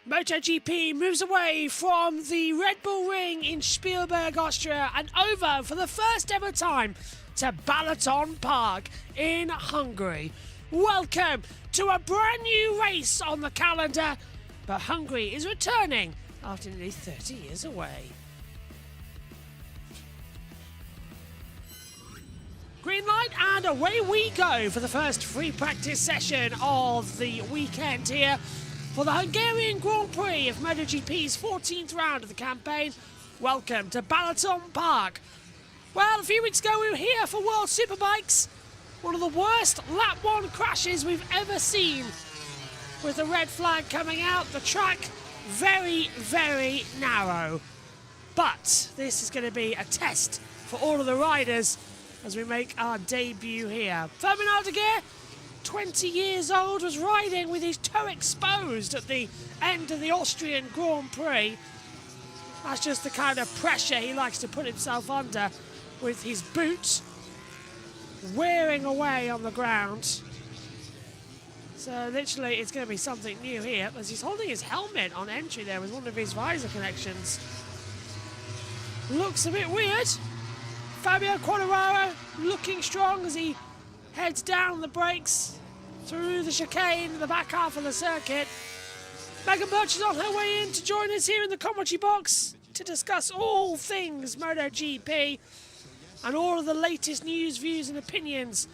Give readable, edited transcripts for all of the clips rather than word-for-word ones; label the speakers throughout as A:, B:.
A: MotoGP moves away from the Red Bull Ring in Spielberg, Austria, and over for the first ever time to Balaton Park in Hungary. Welcome to a brand new race on the calendar, but Hungary is returning after nearly 30 years away. Green light and away we go for the first free practice session of the weekend here for the Hungarian Grand Prix of MotoGP's 14th round of the campaign. Welcome to Balaton Park. Well, a few weeks ago we were here for World Superbikes. One of the worst lap one crashes we've ever seen. With the red flag coming out, the track very, very narrow. But this is going to be a test for all of the riders as we make our debut here. Fermin Aldeguer, 20 years old, was riding with his toe exposed at the end of the Austrian Grand Prix. That's just the kind of pressure he likes to put himself under, with his boots wearing away on the ground. So literally it's going to be something new here, as he's holding his helmet on entry there with one of his visor connections. Looks a bit weird. Fabio Quartararo looking strong as he heads down the brakes through the chicane in the back half of the circuit. Megan Birch is on her way in to join us here in the commentary box to discuss all things MotoGP and all of the latest news, views and opinions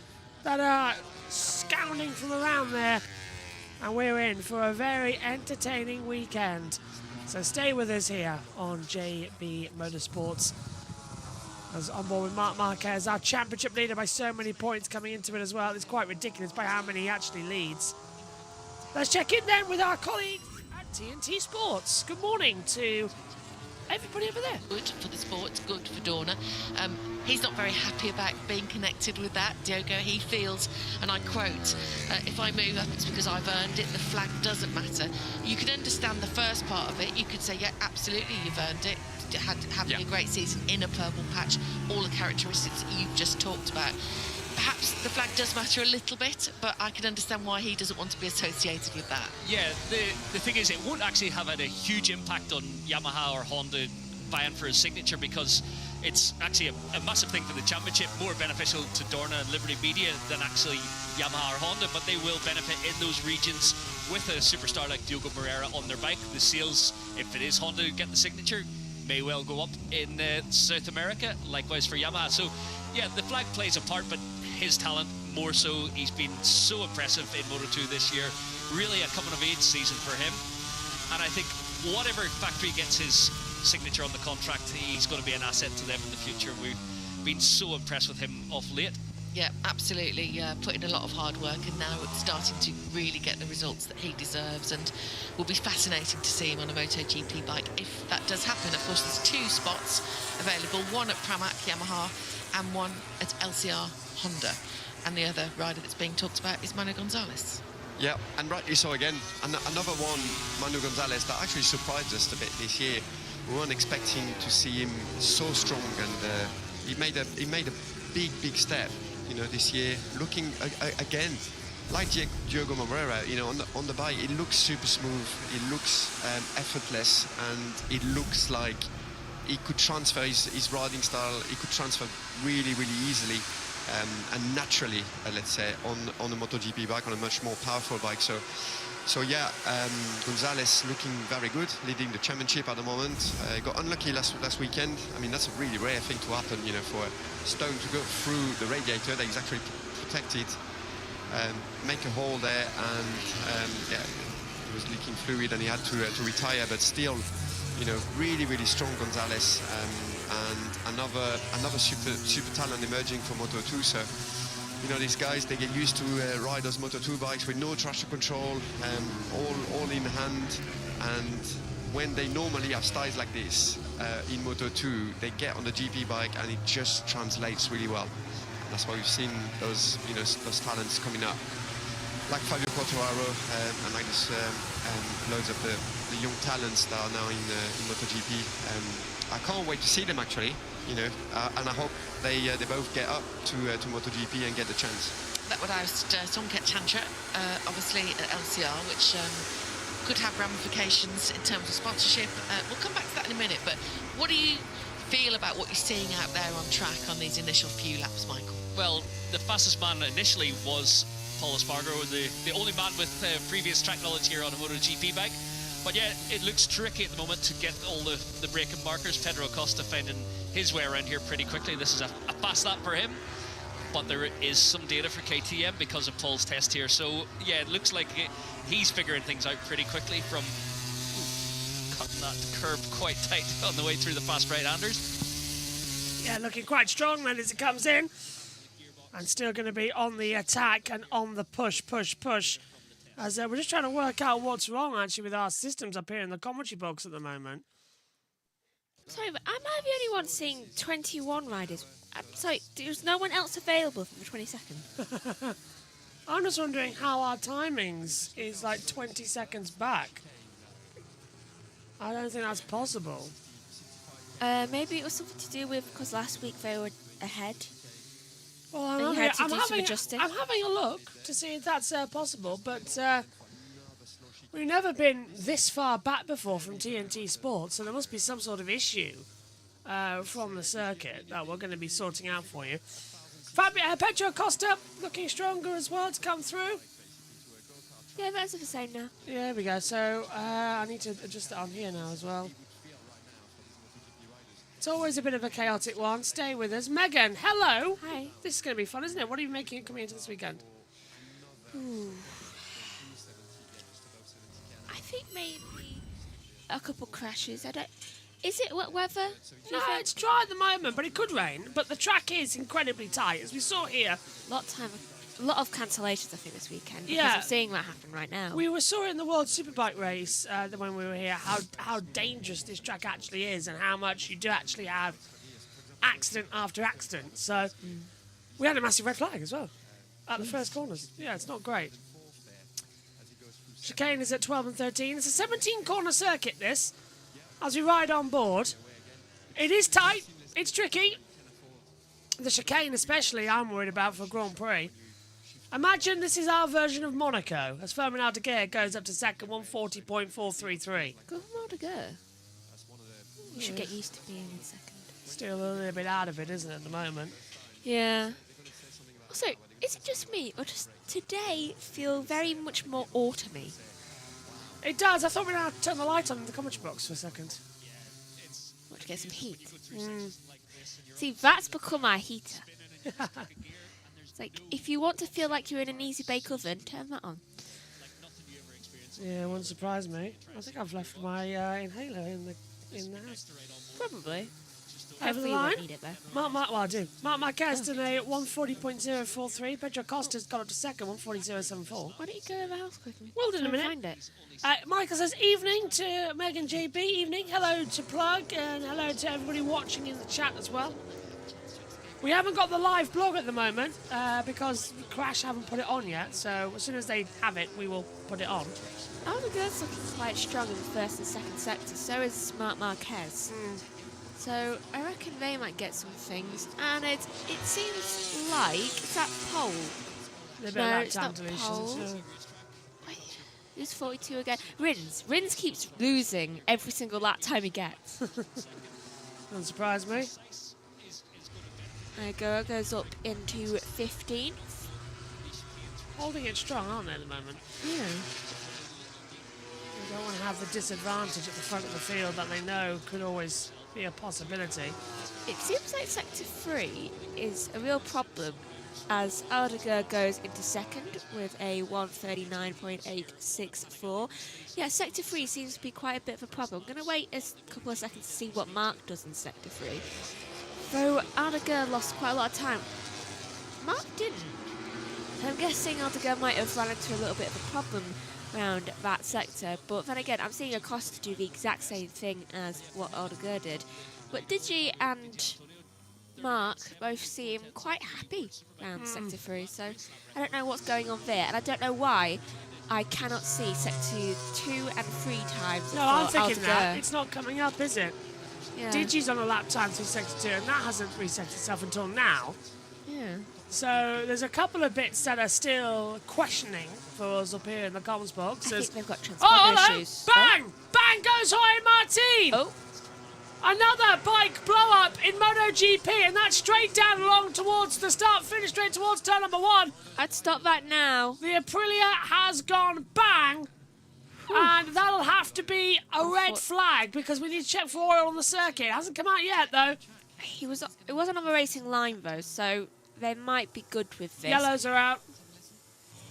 A: that are scouring from around there. And we're in for a very entertaining weekend. So stay with us here on JB Motorsports. As on board with Marc Marquez, our championship leader by so many points coming into it as well. It's quite ridiculous by how many he actually leads. Let's check in then with our colleagues at TNT Sports. Good morning to everybody over there.
B: Good for the sport, good for Dorna. He's not very happy about being connected with that, Diogo. He feels, and I quote, if I move up, it's because I've earned it. The flag doesn't matter. You can understand the first part of it. You could say, yeah, absolutely, you've earned it. Having a great season in a purple patch, all the characteristics that you've just talked about. Perhaps the flag does matter a little bit, but I can understand why he doesn't want to be associated with that. Yeah,
C: the thing is, it won't actually have had a huge impact on Yamaha or Honda vying for his signature, because it's actually a massive thing for the championship, more beneficial to Dorna and Liberty Media than actually Yamaha or Honda, but they will benefit in those regions with a superstar like Diogo Moreira on their bike. The sales, if it is Honda who get the signature, may well go up in South America, likewise for Yamaha. So yeah, the flag plays a part, but his talent more so. He's been so impressive in Moto2 this year, really a coming of age season for him, and I think whatever factory gets his signature on the contract, he's going to be an asset to them in the future. We've been so impressed with him off late.
B: Yeah, absolutely. Put in a lot of hard work, and now it's starting to really get the results that he deserves, and will be fascinating to see him on a MotoGP bike if that does happen. Of course, there's two spots available, one at Pramac Yamaha and one at LCR Honda, and the other rider that's being talked about is Manu Gonzalez.
D: Yeah, and rightly so again. Another one, Manu Gonzalez, that actually surprised us a bit this year. We weren't expecting to see him so strong, and he made a big step, you know, this year. Looking again like Diogo Moreira, you know, on the bike, it looks super smooth, it looks effortless, and it looks like he could transfer his riding style. He could transfer really easily and naturally, let's say, on a MotoGP bike, on a much more powerful bike. So yeah, Gonzalez looking very good, leading the championship at the moment. Got unlucky last weekend. I mean, that's a really rare thing to happen, you know, for a stone to go through the radiator that is actually protected, make a hole there, and yeah, it was leaking fluid and he had to retire. But still, you know, really strong Gonzalez, and another super talent emerging for Moto2. So, you know, these guys, they get used to ride those Moto2 bikes with no traction control, all in hand, and when they normally have styles like this in Moto2, they get on the GP bike and it just translates really well. And that's why we've seen those, you know, those talents coming up, like Fabio Quartararo, and like this loads of the young talents that are now in MotoGP. I can't wait to see them actually, you know, and I hope they both get up to MotoGP and get the chance.
B: That would oust Sonket Chantra, obviously at LCR, which could have ramifications in terms of sponsorship. We'll come back to that in a minute, but what do you feel about what you're seeing out there on track on these initial few laps, Michael?
C: Well, the fastest man initially was Paul Espargaro, the only man with previous track knowledge here on a MotoGP bike. But yeah, it looks tricky at the moment to get all the braking markers. Pedro Acosta finding his way around here pretty quickly. This is a fast lap for him, but there is some data for KTM because of Paul's test here. So yeah, it looks like he's figuring things out pretty quickly from cutting that curb quite tight on the way through the fast right-handers.
A: Yeah, looking quite strong then as it comes in. And still going to be on the attack and on the push. As we're just trying to work out what's wrong, actually, with our systems up here in the commentary box at the moment.
E: Sorry, but am I the only one seeing 21 riders? I'm sorry, there's no one else available for the 22nd?
A: I'm just wondering how our timings is like 20 seconds back. I don't think that's possible.
E: Maybe it was something to do with because last week they were ahead.
A: Well,
E: I'm having
A: a look to see if that's possible, but we've never been this far back before from TNT Sports, so there must be some sort of issue from the circuit that we're going to be sorting out for you. Pedro Acosta looking stronger as well to come through.
E: Yeah, that's the same now.
A: Yeah, there we go. So I need to adjust it on here now as well. It's always a bit of a chaotic one. Stay with us. Megan, hello.
E: Hi.
A: This is going to be fun, isn't it? What are you making coming into this weekend?
E: I think maybe a couple crashes. Is it wet weather?
A: No, it's dry at the moment, but it could rain. But the track is incredibly tight, as we saw here.
E: A lot of cancellations, I think, this weekend. Because
A: Yeah.
E: I'm seeing that happen right now.
A: We saw in the World Superbike race when we were here how dangerous this track actually is and how much you do actually have accident after accident. So we had a massive red flag as well at the first corners. Yeah, it's not great. Chicane is at 12 and 13. It's a 17-corner circuit, this, as we ride on board. It is tight. It's tricky. The chicane especially I'm worried about for Grand Prix. Imagine this is our version of Monaco, as Fermin Aldeguer goes up to second, 140.433.
E: Go on to go. You should get used to being in second.
A: Still a little bit out of it, isn't it, at the moment?
E: Yeah. Also, is it just me, or does today feel very much more autumny?
A: It does. I thought we'd have to turn the light on in the commentary box for a second.
E: What, to get some heat? See, that's become our heater. It's like, if you want to feel like you're in an easy bake oven, turn that on.
A: Yeah, it wouldn't surprise me. I think I've left my inhaler in the house.
E: Probably.
A: Over
E: Hopefully
A: the
E: you
A: line.
E: won't need it, though.
A: Well, I do. Mark Marquez today at 140.043. Pedro Acosta's got up to second, 140.074.
E: Why don't you go to the house quickly?
A: We'll do in a minute.
E: Find it.
A: Michael says, evening to Megan JB. Evening. Hello to Plug, and hello to everybody watching in the chat as well. We haven't got the live blog at the moment because Crash haven't put it on yet. So as soon as they have it, we will put it on.
E: Aldeguer's looking quite strong in the first and second sector. So is Marc Marquez. So I reckon they might get some things. And it seems like it's that pole. No, it's not pole. Wait, it's 42 again. Rins keeps losing every single lap time he gets.
A: Doesn't surprise me.
E: Aldeguer goes up into 15th.
A: Holding it strong, aren't they, at the moment?
E: Yeah.
A: They don't want to have the disadvantage at the front of the field that they know could always be a possibility.
E: It seems like Sector 3 is a real problem as Aldeguer goes into second with a 139.864. Yeah, Sector 3 seems to be quite a bit of a problem. I'm going to wait a couple of seconds to see what Mark does in Sector 3. Though Aldeguer lost quite a lot of time, Mark didn't. So I'm guessing Aldeguer might have run into a little bit of a problem around that sector. But then again, I'm seeing Acosta do the exact same thing as what Aldeguer did. But Digi and Mark both seem quite happy around Sector 3. So I don't know what's going on there. And I don't know why I cannot see Sector 2 and 3 times.
A: No, I'm thinking
E: Aldeguer.
A: that. It's not coming up, is it?
E: Yeah.
A: Digi's on a lap time through Sector 2, and that hasn't reset itself until now.
E: Yeah.
A: So there's a couple of bits that are still questioning for us up here in the comments box.
E: I
A: There's-
E: think they've got transponder
A: oh, hello!
E: issues.
A: Bang! Bang goes Jorge Martin!
E: Oh.
A: Another bike blow up in MotoGP, and that's straight down along towards the start finish, straight towards turn number 1.
E: I'd stop that now.
A: The Aprilia has gone bang, and that'll have to be a red flag because we need to check for oil on the circuit. It hasn't come out yet, though.
E: It wasn't on the racing line though, so they might be good with this.
A: Yellows are out.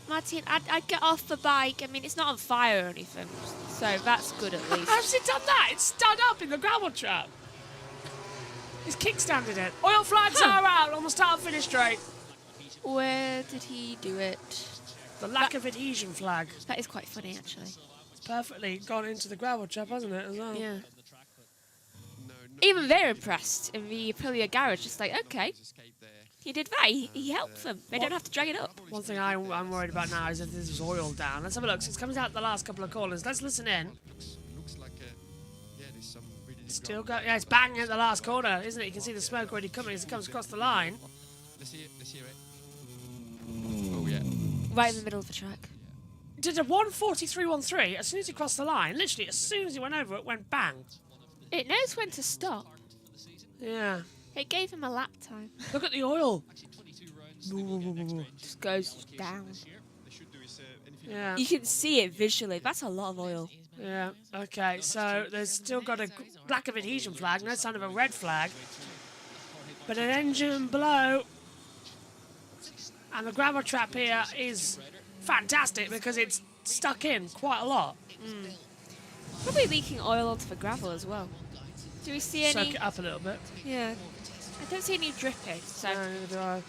E: Martin, I'd get off the bike. I mean, it's not on fire or anything, so that's good at least.
A: How's it done that? It's stood up in the gravel trap. He's kickstanded it. Oil flags are out on the start finish straight.
E: Where did he do it?
A: The lack of adhesion flag.
E: That is quite funny, actually.
A: It's perfectly gone into the gravel trap, hasn't it, as well?
E: Yeah. Even they're impressed in the Aprilia garage. Just like, okay, he did that. He helped them. They don't have to drag it up.
A: One thing I'm worried about now is if this is oil down. Let's have a look. So it's coming out the last couple of corners. Let's listen in.
D: Looks like there's some really
A: Still going. Yeah, it's banging at the last corner, isn't it? You can see the smoke already coming as it comes across the line.
D: Let's hear it. Oh yeah.
E: Right in the middle of the track.
A: Did a 1:43.13 as soon as he crossed the line. Literally, as soon as he went over, it went bang.
E: It knows when to stop.
A: Yeah.
E: It gave him a lap time.
A: Look at the oil.
E: Just goes down.
A: Yeah.
E: You can see it visually. That's a lot of oil.
A: Yeah. Okay. So there's still got a lack of adhesion flag. No sign of a red flag. But an engine blow. And the gravel trap here is fantastic because it's stuck in quite a lot.
E: Probably leaking oil onto the gravel as well. Do we see any?
A: Soak it up a little bit.
E: Yeah. I don't see any dripping, so...
A: No, neither do I.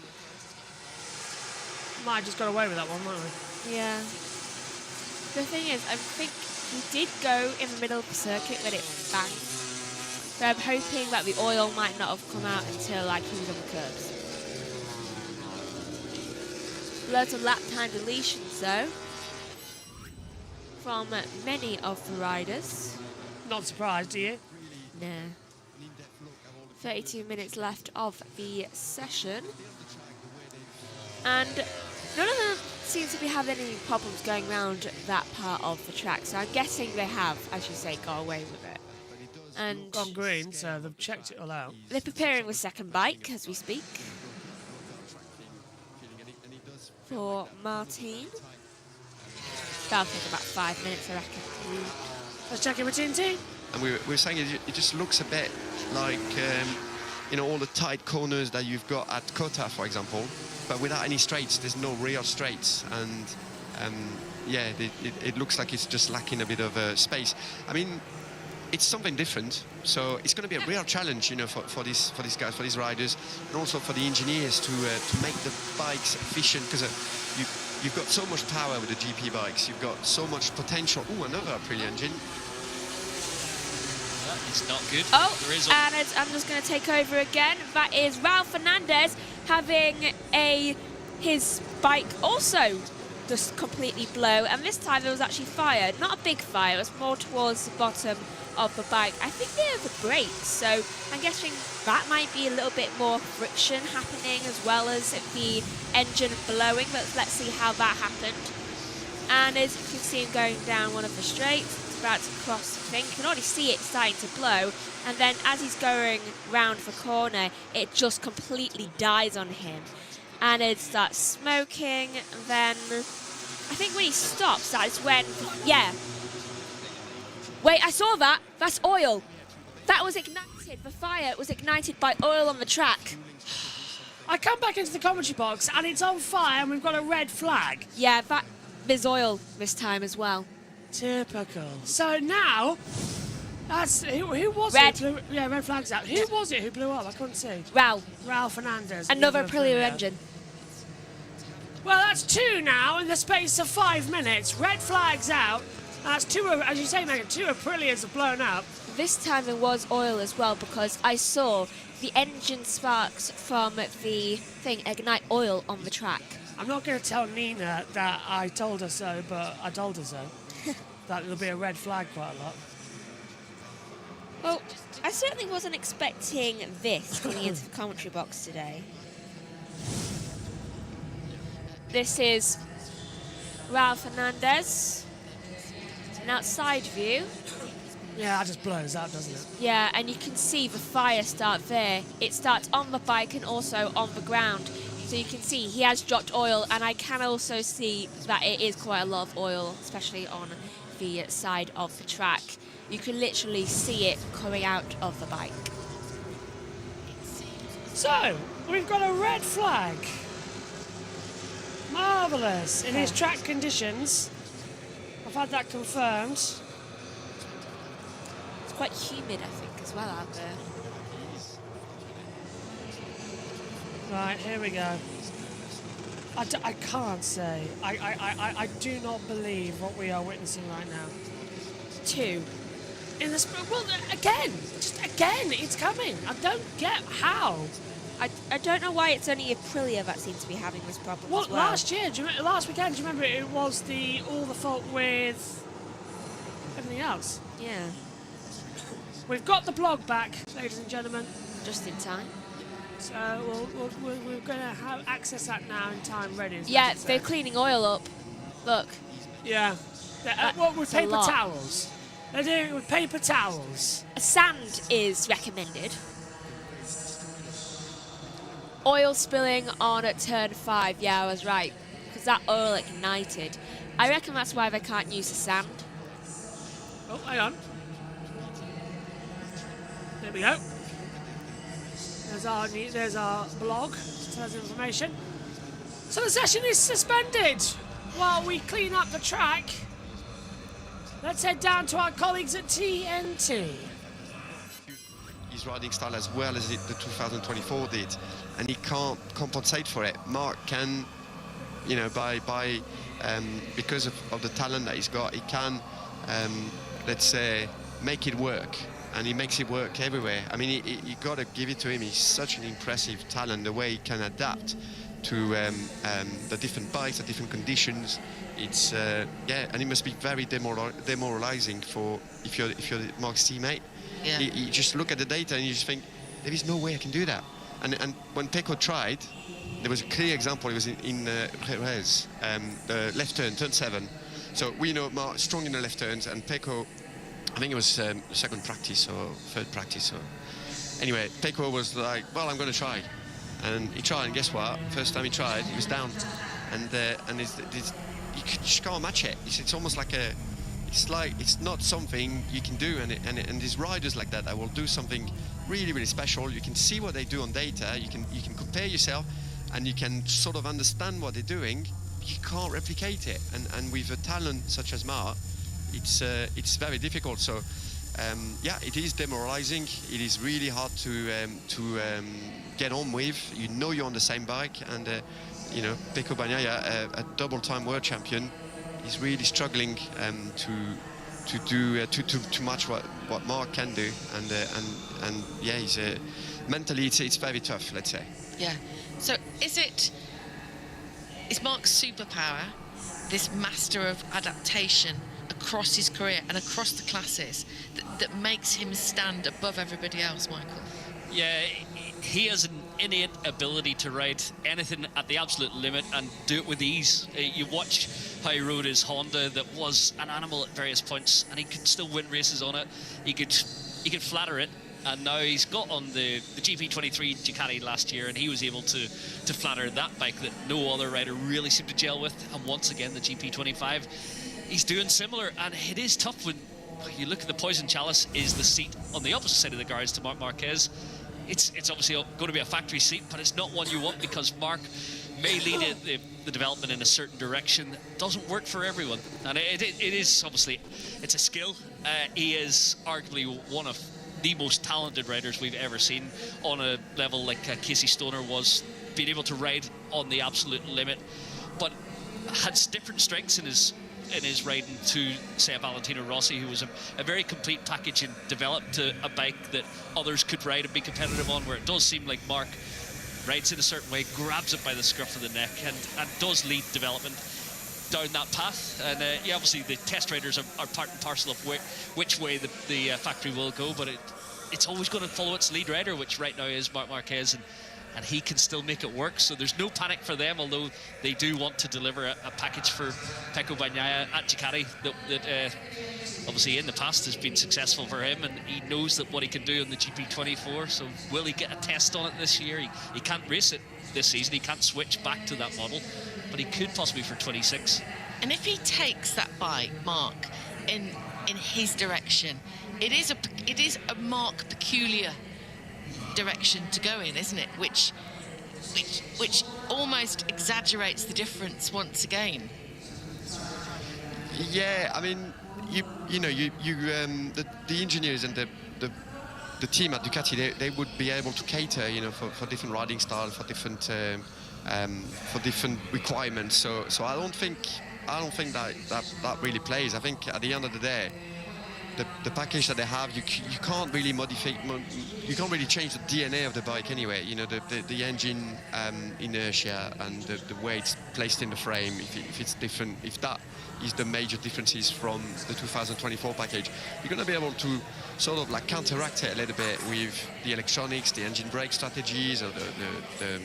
A: Might have just got away with that one, might we?
E: Yeah. The thing is, I think he did go in the middle of the circuit when it banged. So I'm hoping that the oil might not have come out until like he was on the curbs. Loads of lap time deletions though. From many of the riders.
A: Not surprised, do you?
E: Nah. 32 minutes left of the session. And none of them seem to be having any problems going around that part of the track. So I'm guessing they have, as you say, got away with it. And
A: Gone green, so they've checked it all out.
E: they're preparing the second bike as we speak. For Martin. That'll take about 5 minutes, I reckon.
A: Let's check in with TNT.
D: And we were saying it just looks a bit like, all the tight corners that you've got at Kota, for example, but without any straights. There's no real straights, and yeah, it looks like it's just lacking a bit of space. I mean, it's something different, so it's going to be a real challenge, for these guys, for these riders, and also for the engineers to make the bikes efficient, because you've got so much power with the GP bikes. You've got so much potential. Ooh, another Aprilia engine.
C: It's not good.
E: Oh,
C: There is
E: and I'm just going to take over again. That is Raul Fernandez having his bike also just completely blow. And this time there was actually fire. Not a big fire. It was more towards the bottom of the bike. I think they're the brakes. So I'm guessing that might be a little bit more friction happening as well as the engine blowing. But let's see how that happened. And as you can see him going down one of the straights, about to cross the thing. You can already see it starting to blow, and then as he's going round the corner, it just completely dies on him, and it starts smoking. And then I think when he stops, that's when, yeah. Wait, I saw that. That's oil. That was ignited. The fire was ignited by oil on the track.
A: I come back into the commentary box and it's on fire and we've got a red flag.
E: Yeah, there's oil this time as well.
A: Typical. So now, that's who was
E: Red.
A: it? Who blew, yeah, red flag's out. Who was it who blew up? I couldn't see.
E: Raul
A: Fernandez.
E: Another
A: the
E: Aprilia engine.
A: Well, that's two now in the space of 5 minutes. Red flag's out. That's two, as you say, Megan, two Aprilias have blown up.
E: This time there was oil as well, because I saw the engine sparks from the thing ignite oil on the track.
A: I'm not going to tell Nina that I told her so, but I told her so. That there'll be a red flag quite a lot.
E: Well, I certainly wasn't expecting this coming into the commentary box today. This is Raul Fernandez. An outside view.
A: Yeah, that just blows up, doesn't it?
E: Yeah, and you can see the fire start there. It starts on the bike and also on the ground. So you can see he has dropped oil, and I can also see that it is quite a lot of oil, especially on the side of the track. You can literally see it coming out of the bike.
A: So, we've got a red flag. Marvellous. In his track conditions. I've had that confirmed.
E: It's quite humid, I think, as well out there.
A: Right, here we go. I can't say. I do not believe what we are witnessing right now.
E: 2.
A: In the well, again, just again, it's coming. I don't get how.
E: I don't know why it's only Aprilia that seems to be having this problem
A: Well,
E: as well.
A: last year, last weekend, do you remember it was all the fault with everything else?
E: Yeah,
A: We've got the blog back, ladies and gentlemen.
E: just in time.
A: So we're going to have access that now in time ready. is what
E: Yeah,
A: it said.
E: they're cleaning oil up. Look,
A: Yeah. Well, with
E: That's a
A: paper
E: lot.
A: towels. They're doing it with paper towels.
E: sand is recommended. Oil spilling on at turn 5. Yeah, I was right, because that oil ignited. I reckon that's why they can't use the sand.
A: Oh, hang on. There we go. There's our blog. Just tells information. So the session is suspended while we clean up the track. Let's head down to our colleagues at TNT.
D: His riding style as well as the 2024 did, and he can't compensate for it. Mark can, you know, because of the talent that he's got, he can, let's say, make it work, and he makes it work everywhere. I mean, you got to give it to him. He's such an impressive talent, the way he can adapt to the different bikes, the different conditions. It's yeah, and it must be very demoralizing for if you're Mark's teammate.
B: Yeah.
D: You just look at the data and you just think, there is no way I can do that. And when Pecco tried, there was a clear example. It was in Marquez, the left turn 7. So we know Mark strong in the left turns, and Pecco, I think it was second practice or third practice. Or anyway, Pecco was like, well, I'm going to try. And he tried, and guess what? First time he tried, he was down. And you just can't match it. It's almost like it's not something you can do, and these riders like that will do something really, really special. You can see what they do on data, you can compare yourself, and you can sort of understand what they're doing. You can't replicate it, and with a talent such as Mark, it's very difficult. So yeah, it is demoralizing. It is really hard to get on with. You know you're on the same bike, and you know, Pecco Bagnaia, a double-time world champion, is really struggling to do to match what Mark can do, and yeah, he's mentally it's very tough, let's say.
B: Yeah. So is Mark's superpower this master of adaptation across his career and across the classes that makes him stand above everybody else, Michael?
C: Yeah, he has an innate ability to ride anything at the absolute limit and do it with ease. You watch how he rode his Honda that was an animal at various points, and he could still win races on it. He could flatter it, and now he's got on the GP23 Ducati last year, and he was able to flatter that bike that no other rider really seemed to gel with. And once again, the GP25, he's doing similar, and it is tough when you look at the Poison Chalice is the seat on the opposite side of the garage to Marc Marquez. It's obviously going to be a factory seat, but it's not one you want, because Mark may lead the development in a certain direction that doesn't work for everyone. And it is obviously, it's a skill. He is arguably one of the most talented riders we've ever seen on a level like Casey Stoner was, being able to ride on the absolute limit, but has different strengths in his riding to, say, a Valentino Rossi, who was a very complete package and developed a bike that others could ride and be competitive on, where it does seem like Mark rides in a certain way, grabs it by the scruff of the neck, and does lead development down that path. And yeah, obviously the test riders are part and parcel of which way the factory will go, but it's always going to follow its lead rider, which right now is Marc Marquez. And and he can still make it work. So there's no panic for them, although they do want to deliver a package for Pecco Bagnaia at Ducati that obviously in the past has been successful for him, and he knows that what he can do on the GP24. So will he get a test on it this year? He can't race it this season, he can't switch back to that model, but he could possibly for 26.
B: And if he takes that bike, Mark, in his direction, it is a Mark peculiar direction to go in, isn't it? Which almost exaggerates the difference once again.
D: Yeah, I mean, the engineers and the team at Ducati, they would be able to cater, for different riding style, for different requirements. So I don't think that really plays. I think at the end of the day, the package that they have, you can't really modify, you can't really change the DNA of the bike anyway. The engine inertia and the way it's placed in the frame, if it's different, if that is the major differences from the 2024 package, you're going to be able to sort of like counteract it a little bit with the electronics, the engine brake strategies, or the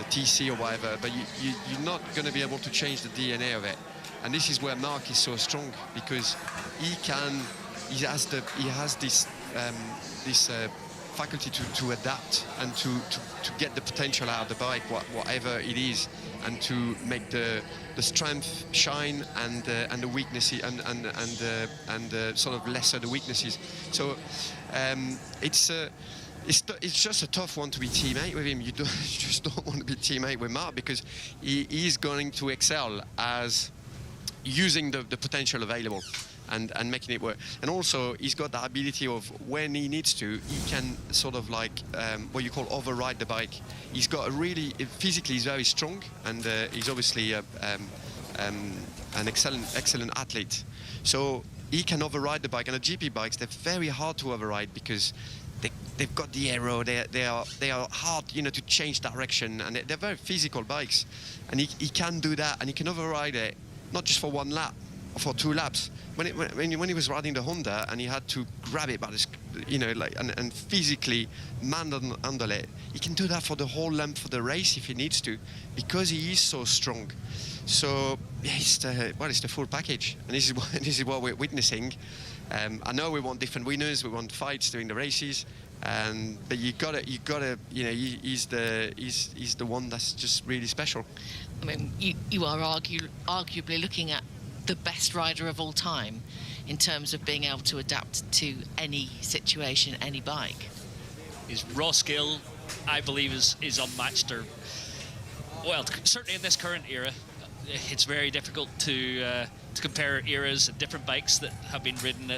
D: TC or whatever, but you're not going to be able to change the DNA of it. And this is where Mark is so strong, because he has this faculty to adapt and to get the potential out of the bike, whatever it is, and to make the strength shine and the weaknesses and sort of lesser the weaknesses. So it's just a tough one to be teammate with him. You just don't want to be teammate with Mark, because he is going to excel as using the potential available and making it work. And also, he's got the ability of, when he needs to, he can sort of like what you call override the bike. He's got physically he's very strong, and he's obviously an excellent athlete. So he can override the bike. And the GP bikes, they're very hard to override, because they've got the aero, they are hard, to change direction, and they're very physical bikes. And he can do that, and he can override it, not just for one lap, or for 2 laps. When he was riding the Honda, and he had to grab it by the, and physically handle it, he can do that for the whole length of the race if he needs to, because he is so strong. So yeah, it's the full package, and this is what we're witnessing. I know we want different winners, we want fights during the races, but you gotta, he's the one that's just really special.
B: I mean, you are arguably looking at the best rider of all time in terms of being able to adapt to any situation, any bike.
C: His raw skill, I believe, is unmatched. Well, certainly in this current era, it's very difficult to compare eras and different bikes that have been ridden.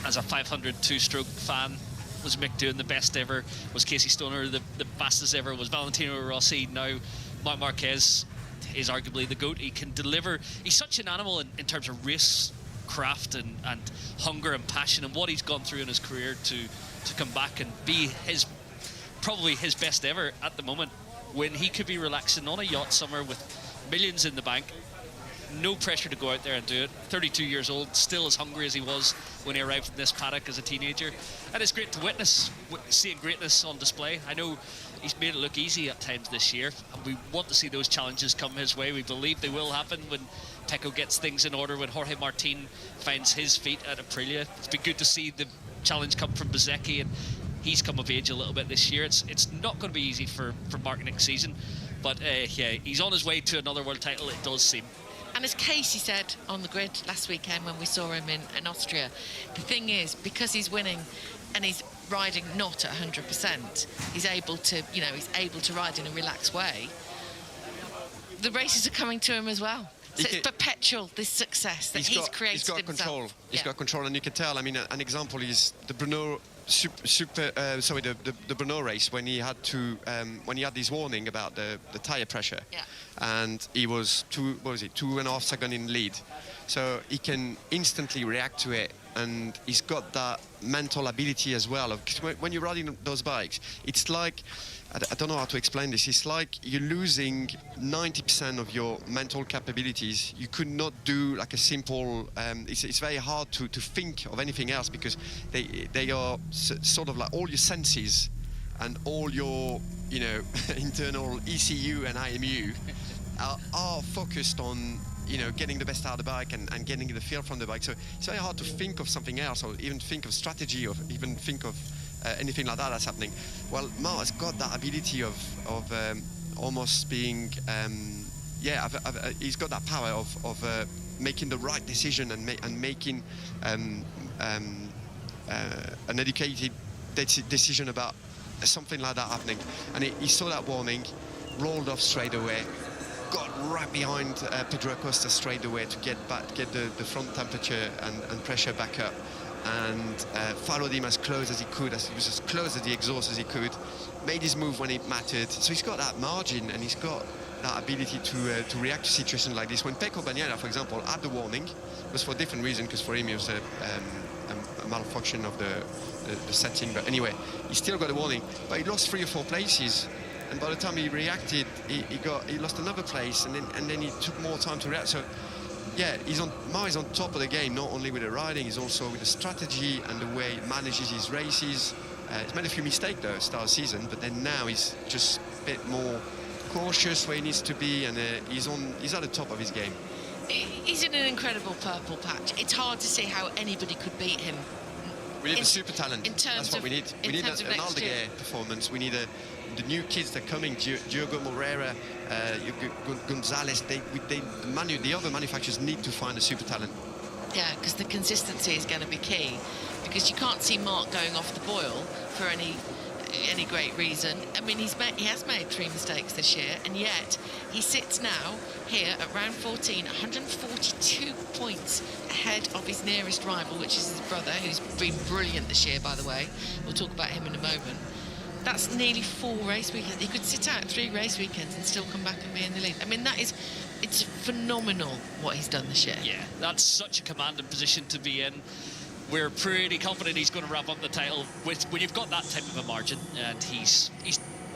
C: As a 500 two-stroke fan, was Mick doing the best ever? Was Casey Stoner the fastest ever? Was Valentino Rossi? Now Marc Marquez is arguably the GOAT. He can deliver. He's such an animal in terms of race craft and hunger and passion, and what he's gone through in his career to come back and be probably his best ever at the moment, when he could be relaxing on a yacht somewhere with millions in the bank, no pressure to go out there and do it. 32 years old, still as hungry as he was when he arrived in this paddock as a teenager. And it's great to witness, seeing greatness on display. I know he's made it look easy at times this year, and we want to see those challenges come his way. We believe they will happen when Pecco gets things in order, when Jorge Martin finds his feet at Aprilia. It's been good to see the challenge come from Bezzecchi, and he's come of age a little bit this year. It's not going to be easy for Mark next season, but yeah, he's on his way to another world title, it does seem.
B: And as Casey said on the grid last weekend when we saw him in Austria, the thing is, because he's winning and he's riding not at 100%, he's able to ride in a relaxed way. The races are coming to him as well. So it's perpetual, this success that he's created
D: He's got
B: himself.
D: control. He's got control, and you can tell. I mean, an example is the Brno the Brno race, when he had this warning about the tire pressure, and he was 2.5 seconds in lead, so he can instantly react to it, and he's got that mental ability as well. When you're riding those bikes, it's like, I don't know how to explain this. It's like you're losing 90% of your mental capabilities. You could not do like a simple. It's very hard to think of anything else, because they are sort of like all your senses and all your, you know, internal ECU and IMU are focused on, you know, getting the best out of the bike and getting the feel from the bike. So it's very hard to think of something else, or even think of strategy, or even think of anything like that that's happening. Well, Mark has got that ability of almost being, he's got that power of making the right decision and making an educated decision about something like that happening. And he saw that warning, rolled off straight away, got right behind Pedro Acosta straight away to get the front temperature and pressure back up, and followed him as close as he could, as he was as close to the exhaust as he could, made his move when it mattered. So he's got that margin, and he's got that ability to react to situations like this. When Pecco Bagnaia, for example, had the warning, it was for a different reason, because for him it was a malfunction of the setting. But anyway, he still got a warning, but he lost 3 or 4 places. And by the time he reacted, he lost another place, and then he took more time to react. So yeah, Mar is on top of the game, not only with the riding, he's also with the strategy and the way he manages his races. He's made a few mistakes though start of season, but then now he's just a bit more cautious where he needs to be, and he's at the top of his game.
B: He's in an incredible purple patch. It's hard to see how anybody could beat him.
D: We need a super talent.
B: That's
D: what we need. We need an Aldeguer performance. We need the new kids that are coming, Diogo Moreira, Gonzalez. The other manufacturers need to find a super talent.
B: Yeah, because the consistency is going to be key, because you can't see Mark going off the boil for any great reason. I mean, he has made 3 mistakes this year, and yet he sits now here at round 14, 142 points ahead of his nearest rival, which is his brother, who's been brilliant this year, by the way. We'll talk about him in a moment. That's nearly 4 race weekends. He could sit out 3 race weekends and still come back and be in the lead. I mean, it's phenomenal what he's done this year.
C: Yeah, that's such a commanding position to be in. We're pretty confident he's going to wrap up the title when you've got that type of a margin, and he's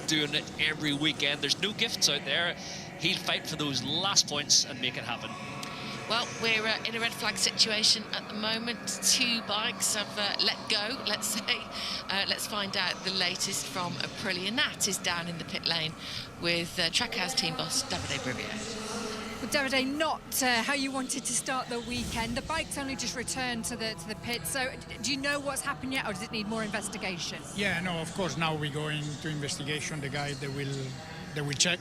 C: doing it every weekend. There's no gifts out there. He'll fight for those last points and make it happen.
B: Well, we're in a red flag situation at the moment. 2 bikes have let go, let's say. Let's find out the latest from Aprilia. Nat is down in the pit lane with Trackhouse team boss Davide Brivio.
F: Well, Davide, not how you wanted to start the weekend. The bike's only just returned to the pit, so do you know what's happened yet, or does it need more investigation?
G: Yeah, no, of course, now we're going to investigation. The guy they will check,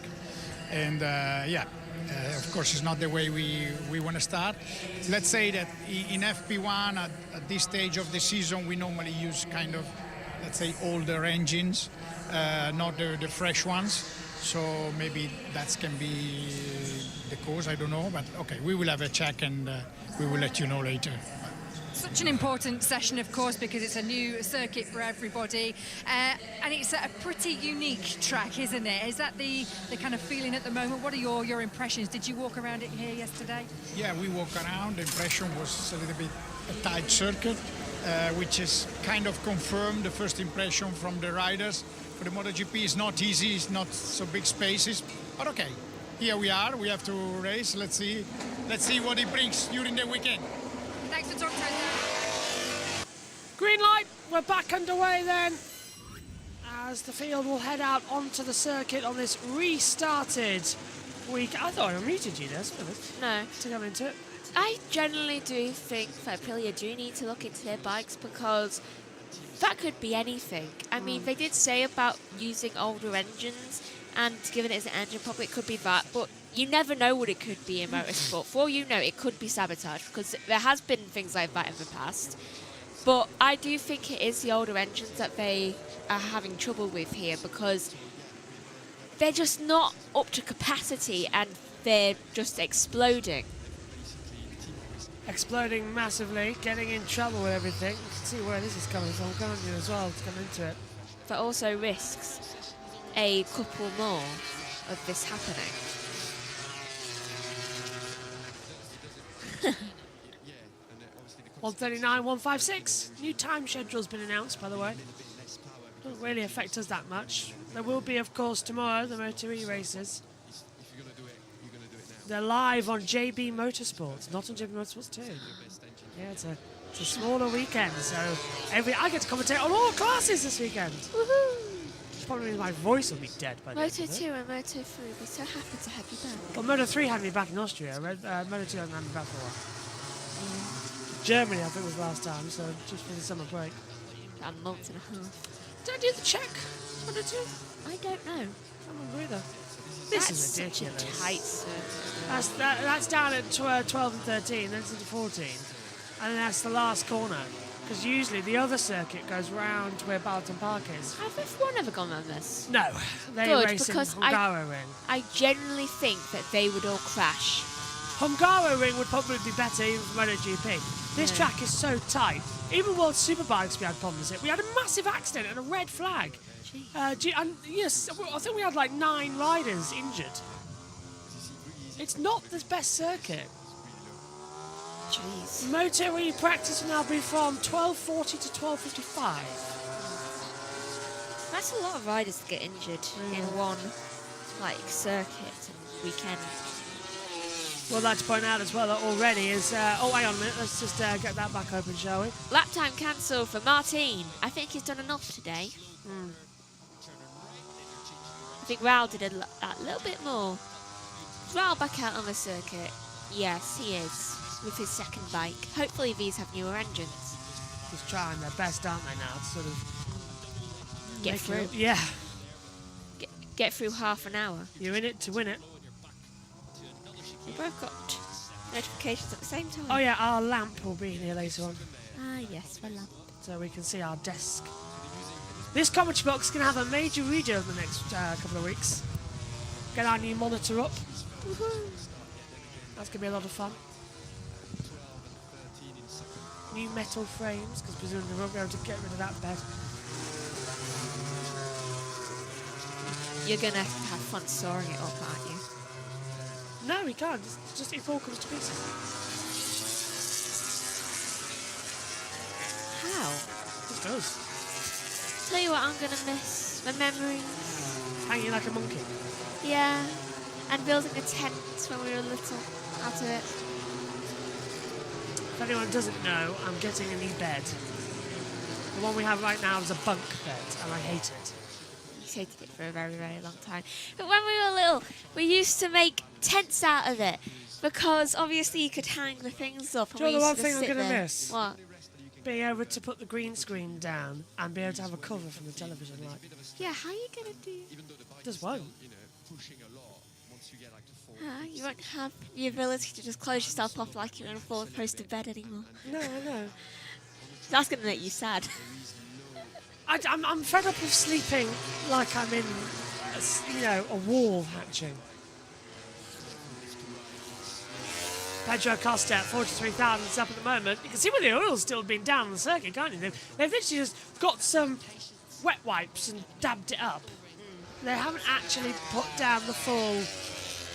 G: and of course, it's not the way we want to start. Let's say that in FP1 at this stage of the season, we normally use kind of, let's say, older engines, not the fresh ones. So maybe that can be the cause, I don't know, but okay, we will have a check and we will let you know later.
F: Such an important session, of course, because it's a new circuit for everybody, and it's a pretty unique track, isn't it? Is that the kind of feeling at the moment? What are your impressions? Did you walk around it here yesterday? Yeah,
G: we walked around. The impression was a little bit a tight circuit, which is kind of confirmed the first impression from the riders. For the MotoGP, it's not easy, it's not so big spaces, but okay, here we are, we have to race. Let's see what it brings during the weekend.
F: Thanks for talking to us.
A: Green light, we're back underway then, as the field will head out onto the circuit on this restarted week. I thought I muted you there,
E: No.
A: to come into it.
E: I generally do think that Aprilia do need to look into their bikes, because that could be anything. I mean, they did say about using older engines, and given it as an engine problem, it could be that, but you never know what it could be in motorsport. For all you know, it could be sabotage, because there has been things like that in the past. But I do think it is the older engines that they are having trouble with here, because they're just not up to capacity and they're just exploding.
A: Exploding massively, getting in trouble with everything. You can see where this is coming from, can't you, as well, to come into it.
E: But also risks a couple more of this happening.
A: 1:39, 1:56. New time schedule's been announced, by the way. Doesn't really affect us that much. There will be, of course, tomorrow, the MotoE races. They're live on JB Motorsports, not on JB Motorsports 2. Yeah, it's a smaller weekend, so I get to commentate on all classes this weekend.
E: Woohoo!
A: probably means my voice will be dead by the end
E: Moto
A: of it.
E: 2 and Moto 3 will be so happy to have you back.
A: Well, Moto 3 had me back in Austria. Moto 2 hasn't had me back for a while. Germany, I think, was last time, so just for the summer break.
E: A month and a half.
A: Did I do the Czech Moto 2?
E: I don't know.
A: I don't remember either. This
E: That's
A: is
E: such a
A: ridiculous.
E: tight circuit.
A: That's down at 12 and 13, then it's into 14. And then that's the last corner. Because usually the other circuit goes round where Barton Park is.
E: Have F1 ever gone on this?
A: No, they
E: Good,
A: race in
E: because
A: Hungaroring.
E: I generally think that they would all crash.
A: Hungaroring would probably be better even for MotoGP. This track is so tight. Even World Superbikes we had problems with it. We had a massive accident and a red flag. And yes, I think we had like 9 riders injured. It's not the best circuit.
E: Jeez.
A: Moto E practice will now be from 12:40 to 12:55.
E: That's a lot of riders to get injured in one circuit weekend.
A: What I'd like to point out as well that already is... oh, hang on a minute. Let's just get that back open, shall we?
E: Lap time cancelled for Martin. I think he's done enough today. I think Raul did a little bit more. Is Raul back out on the circuit? Yes, he is. With his second bike. Hopefully these have newer engines.
A: Just trying their best, aren't they, now, to sort of...
E: Get
A: make
E: through.
A: it- yeah.
E: Get through half an hour.
A: You're in it to win it.
E: We both got notifications at the same time.
A: Oh, yeah, our lamp will be here later on.
E: Ah, yes, well lamp.
A: So we can see our desk. This commentary box is going to have a major redo in the next couple of weeks. Get our new monitor up. That's going to be a lot of fun. New metal frames, because presumably we won't be able to get rid of that bed.
E: You're going to have fun sawing it up, aren't you?
A: No, we can't. It's just it all comes to pieces.
E: How?
A: It does.
E: Tell you what I'm going to miss. My memories.
A: Hanging like a monkey.
E: Yeah. And building a tent when we were little. Out of it.
A: If anyone doesn't know, I'm getting a new bed. The one we have right now is a bunk bed, and I hate it.
E: I hated it for a very, very long time. But when we were little, we used to make tents out of it because obviously you could hang the things up. And
A: Do you know
E: we
A: the one
E: used to
A: thing I'm
E: sit
A: going to
E: there.
A: miss?
E: What?
A: Being able to put the green screen down and be able to have a cover from the television. Like,
E: Yeah, how are you going to do?
A: just won't.
E: You won't have the ability to just close yourself off like you're in a four-poster bed anymore.
A: No, no.
E: That's going to make you sad.
A: I'm fed up of sleeping like I'm in, a wall hatching. Pedro Costa at 43,000 is up at the moment. You can see where the oil's still been down on the circuit, can't you? They've literally just got some wet wipes and dabbed it up. They haven't actually put down the full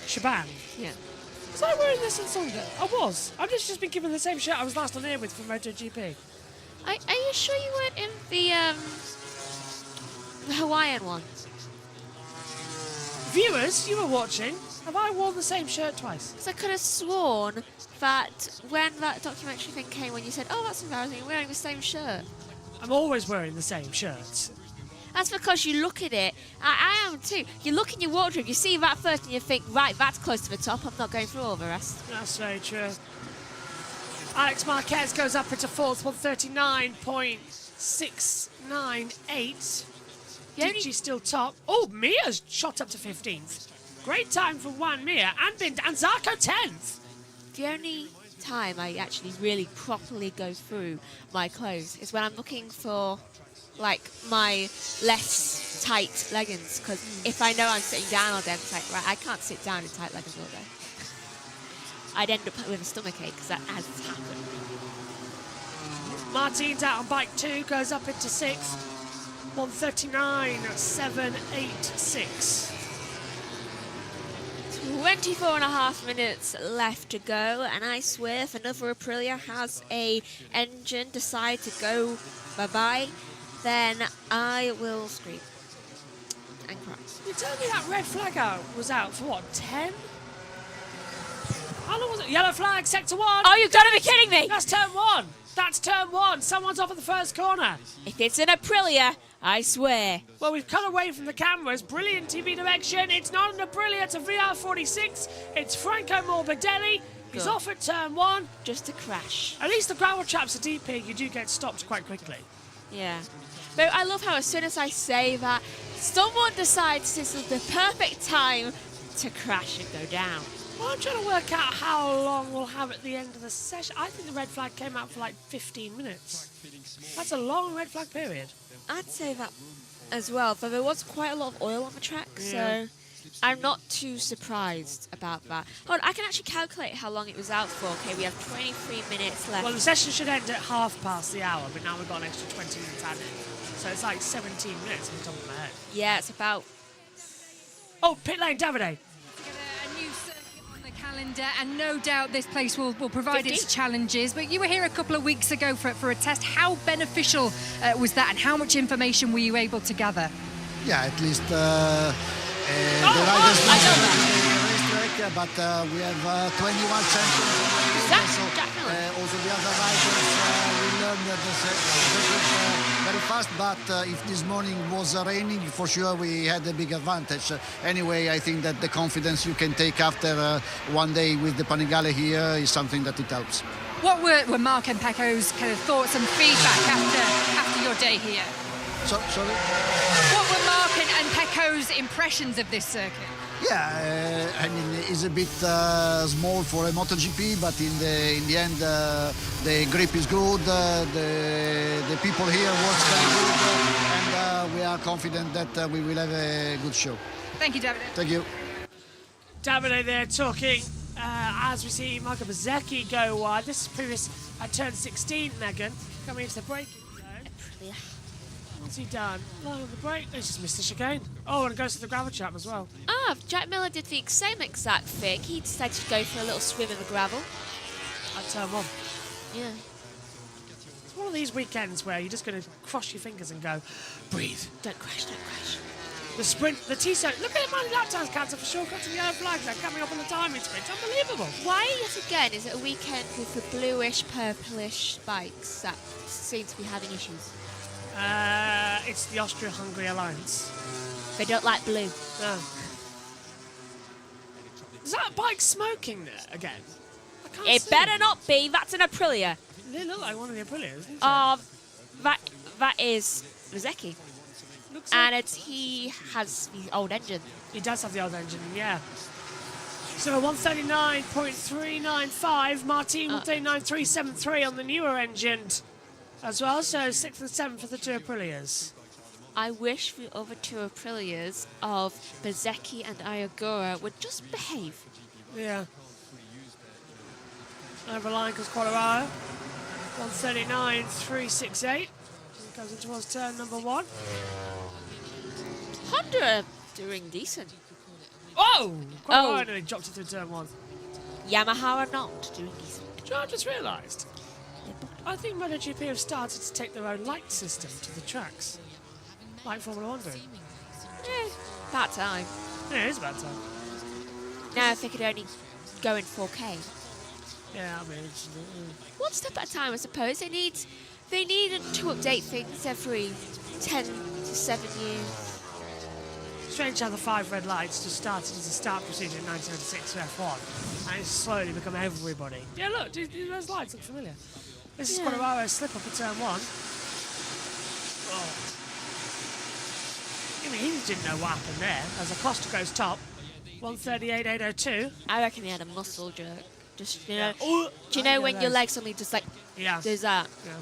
A: shebang.
E: Yeah.
A: Was I wearing this on Sunday? I was. I've just been given the same shirt I was last on air with for MotoGP.
E: Are you sure you weren't in the Hawaiian one?
A: Viewers, you were watching. Have I worn the same shirt twice?
E: Because I could have sworn that when that documentary thing came, when you said, "Oh, that's embarrassing," you're wearing the same shirt.
A: I'm always wearing the same shirt.
E: That's because you look at it. I am too. You look in your wardrobe, you see that first, and you think, "Right, that's close to the top. I'm not going through all the rest."
A: That's very true. Alex Marquez goes up into fourth, 139.698. Dici still top. Oh, Mia's shot up to 15th. Great time for Juan Mia and Zarco 10th.
E: The only time I actually really properly go through my clothes is when I'm looking for, like, my less tight leggings. Because if I know I'm sitting down all day, it's like, right, I can't sit down in tight leggings all day. I'd end up with a stomachache because that has happened.
A: Martin's out on bike 2, goes up into 6th. 139.786.
E: 24 and a half minutes left to go, and I swear if another Aprilia has a engine decide to go bye-bye, then I will scream and cry.
A: You told me that red flag was out for what, 10? How long was it? Yellow flag, sector 1.
E: Oh, you've got to be kidding me!
A: That's turn 1. That's turn 1. Someone's off at the first corner.
E: If it's an Aprilia, I swear.
A: Well, we've cut away from the cameras. Brilliant TV direction. It's not an Aprilia, it's a VR46. It's Franco Morbidelli. He's
E: Good.
A: off at turn 1.
E: Just a crash.
A: At least the gravel traps are deep here. You do get stopped quite quickly.
E: Yeah. But I love how as soon as I say that, someone decides this is the perfect time to crash and go down.
A: Well, I'm trying to work out how long we'll have at the end of the session. I think the red flag came out for like 15 minutes. That's a long red flag period.
E: I'd say that as well, but there was quite a lot of oil on the track,
A: Yeah.
E: so I'm not too surprised about that. Hold on, I can actually calculate how long it was out for. Okay, we have 23 minutes left.
A: Well, the session should end at 1/2 but now we've got an extra 20 minutes added. So it's like 17 minutes on the top of my head.
E: Yeah, it's about...
A: Oh, pit lane, Davide.
F: A new circuit on the calendar, and no doubt this place will provide
E: 50?
F: its challenges. But you were here a couple of weeks ago for a test. How beneficial was that, and how much information were you able to gather?
H: Yeah, at least the riders know the racetrack, but we have 21 champions on the field, so also the other riders will learn the circuit very fast. But if this morning was raining, for sure we had a big advantage. Anyway, I think that the confidence you can take after one day with the Panigale here is something that it helps.
F: What were Mark and Pecco's kind of thoughts and feedback after your day here?
H: Sorry?
F: What were Mark and Pecco's impressions of this circuit?
H: Yeah, I mean, it's a bit small for a MotoGP, but in the end, the grip is good. The people here works very good, and we are confident that we will have a good show.
F: Thank you, David.
H: Thank you.
A: Davide there talking as we see Michael Bezzecchi go wide. This is previous at turn 16, Megan, coming into the braking zone. What's he done? Line on the brake. He's just missed the chicane. Oh, and goes to the gravel trap as well.
E: Ah, Jack Miller did the same exact thing. He decided to go for a little swim in the gravel.
A: At turn 1.
E: Yeah.
A: It's one of these weekends where you're just going to cross your fingers and go, breathe.
E: Don't crash, don't crash.
A: The sprint, the T-cert. Look at the amount of lap times counted for shortcuts and yellow flags. They're coming up on the timing sprint. Unbelievable.
E: Why, yet again, is it a weekend with the bluish, purplish bikes that seem to be having issues?
A: It's the Austria-Hungary alliance.
E: They don't like blue.
A: No. Is that bike smoking there again? I can't
E: It
A: see.
E: better not be. That's an Aprilia.
A: They look like one of the Aprilias, doesn't it?
E: That is Bezzecchi.
A: Looks
E: And he has the old engine.
A: He does have the old engine, yeah. So 139.395. Martin will do 9373 on the newer engine as well. So 6th and 7th for the two Aprilias.
E: I wish the other two Aprilias of Bezzecchi and Iagura would just behave.
A: Yeah. Over line goes Colorado. 139.368. Goes in towards turn number 1.
E: Honda are doing decent.
A: Oh! Colorado
E: Oh.
A: nearly dropped it through turn 1.
E: Yamaha are not doing decent.
A: Do you know what I just realised? I think MotoGP have started to take their own light system to the tracks. Like Formula 1 do.
E: That time.
A: Yeah, it is about time.
E: Now if they could only go in 4K.
A: Yeah, I mean, it's,
E: One step at a time, I suppose. They needed to update things every 10 to 7 years.
A: strange how the 5 red lights just started as a start procedure in 1996 for F1, and it's slowly become everybody. Yeah, look, those lights look familiar. This is Colarado's slip up at turn 1. Oh. I mean, he didn't know what happened there. As Acosta goes top, 138.802.
E: I reckon he had a muscle jerk. Just, you know,
A: Oh,
E: do you know when your legs suddenly just like
A: Yeah.
E: does that?
A: Yeah.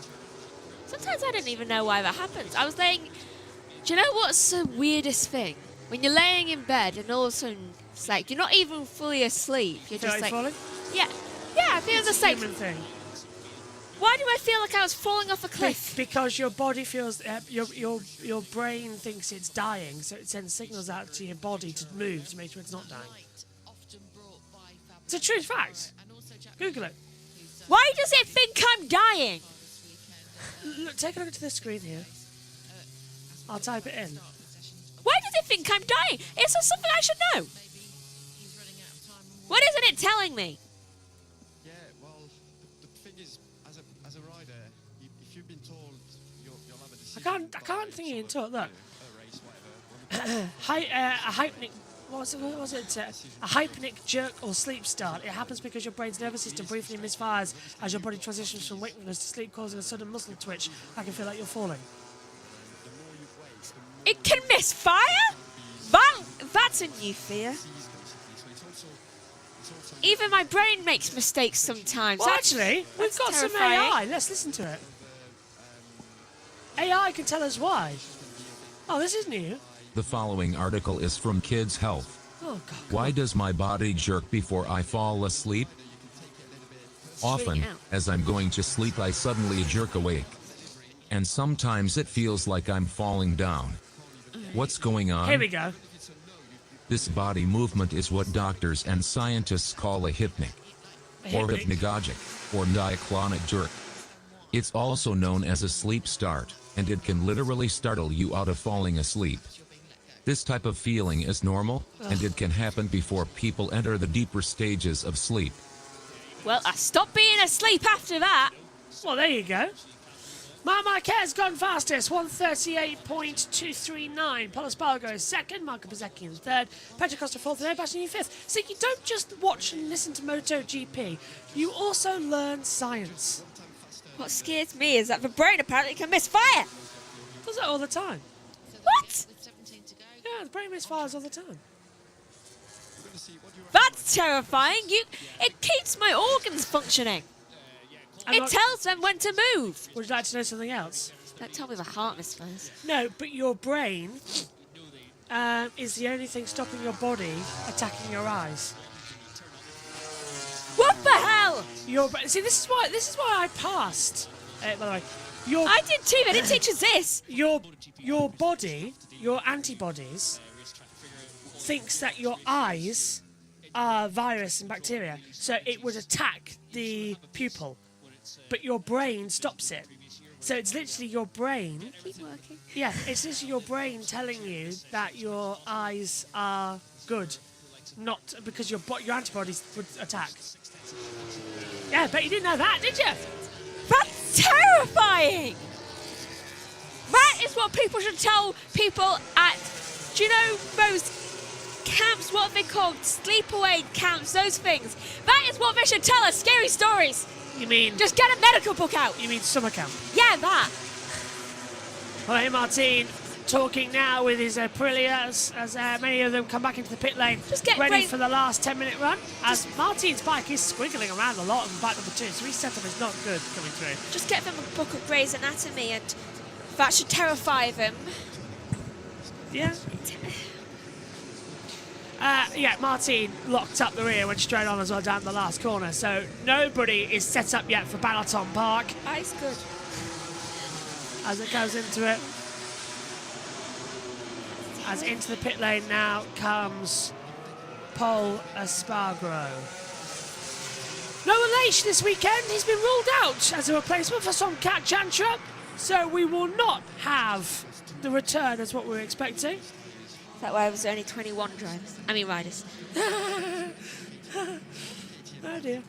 E: Sometimes I don't even know why that happens. I was laying, do you know what's the weirdest thing? When you're laying in bed and all of a sudden it's like you're not even fully asleep. You're
A: Feel
E: just
A: like
E: like,
A: falling?
E: yeah, I feel
A: It's
E: just
A: a
E: like,
A: human thing.
E: why do I feel like I was falling off a cliff?
A: Because your body feels, your brain thinks it's dying, so it sends signals out to your body to move to make sure it's not dying. It's a true fact. Google it.
E: Why does it think I'm dying?
A: Look, take a look at this screen here. I'll type it in.
E: Why does it think I'm dying? It's not something I should know. What isn't it telling me?
D: Yeah, well, the thing is, as a rider, if you've been told you'll have a decision
A: I can't think you can talk. Look. A hypnic. What was it? A hypnic jerk or sleep start. It happens because your brain's nervous system briefly misfires as your body transitions from wakefulness to sleep, causing a sudden muscle twitch. I can feel like you're falling.
E: It can misfire? That's a new fear. Even my brain makes mistakes sometimes.
A: Well, actually, we've got some AI. Let's listen to it. AI can tell us why. Oh, this is new.
I: The following article is from Kids Health.
A: Oh, God.
I: Why does my body jerk before I fall asleep? Often, as I'm going to sleep, I suddenly jerk awake. And sometimes it feels like I'm falling down. What's going on?
A: Here we go.
I: This body movement is what doctors and scientists call a hypnic, or hypnagogic, or diaclonic jerk. It's also known as a sleep start, and it can literally startle you out of falling asleep. This type of feeling is normal, and it can happen before people enter the deeper stages of sleep.
E: Well, I stopped being asleep after that.
A: Well, there you go. Marquez gone fastest, 138.239. Paulo Espargaro is second, Marco Bezzecchi in third, Pedro Costa fourth, and Sebastian in fifth. So you don't just watch and listen to MotoGP, you also learn science.
E: What scares me is that the brain apparently can misfire.
A: Does that all the time?
E: What?
A: Yeah, the brain misfires all the time.
E: That's terrifying. It keeps my organs functioning. It tells them when to move.
A: Would you like to know something else?
E: Don't tell me the heart misfires.
A: No, but your brain is the only thing stopping your body attacking your eyes.
E: What the hell?
A: See, this is why I passed. By the way,
E: I did too. They didn't teach us this.
A: Your body, your antibodies, thinks that your eyes are virus and bacteria, so it would attack the pupil. But your brain stops it. So it's literally your brain.
E: Keep working.
A: Yeah, it's literally your brain telling you that your eyes are good, not because your antibodies would attack. Yeah, but you didn't know that, did you?
E: That's terrifying. That is what people should tell people at, do you know those camps, what are they called? Sleepaway camps, those things. That is what they should tell us, scary stories.
A: You mean...
E: Just get a medical book out.
A: You mean summer camp?
E: Yeah, that.
A: Well, hey, Martin, talking now with his Aprilia as many of them come back into the pit lane,
E: Just get
A: ready for the last 10-minute run. As Martin's bike is squiggling around a lot on bike number 2, so his setup is not good coming through.
E: Just get them a book of Grey's Anatomy and that should terrify them.
A: Yeah. Yeah, Martin locked up the rear, went straight on as well down the last corner. So nobody is set up yet for Balaton Park.
E: That's good.
A: As it goes into it. As into the pit lane now comes Paulo Espargaro. No Aleix this weekend. He's been ruled out as a replacement for Somkat Chantra. So we will not have the return as what we were expecting.
E: That way was only 21 riders.
A: Oh dear.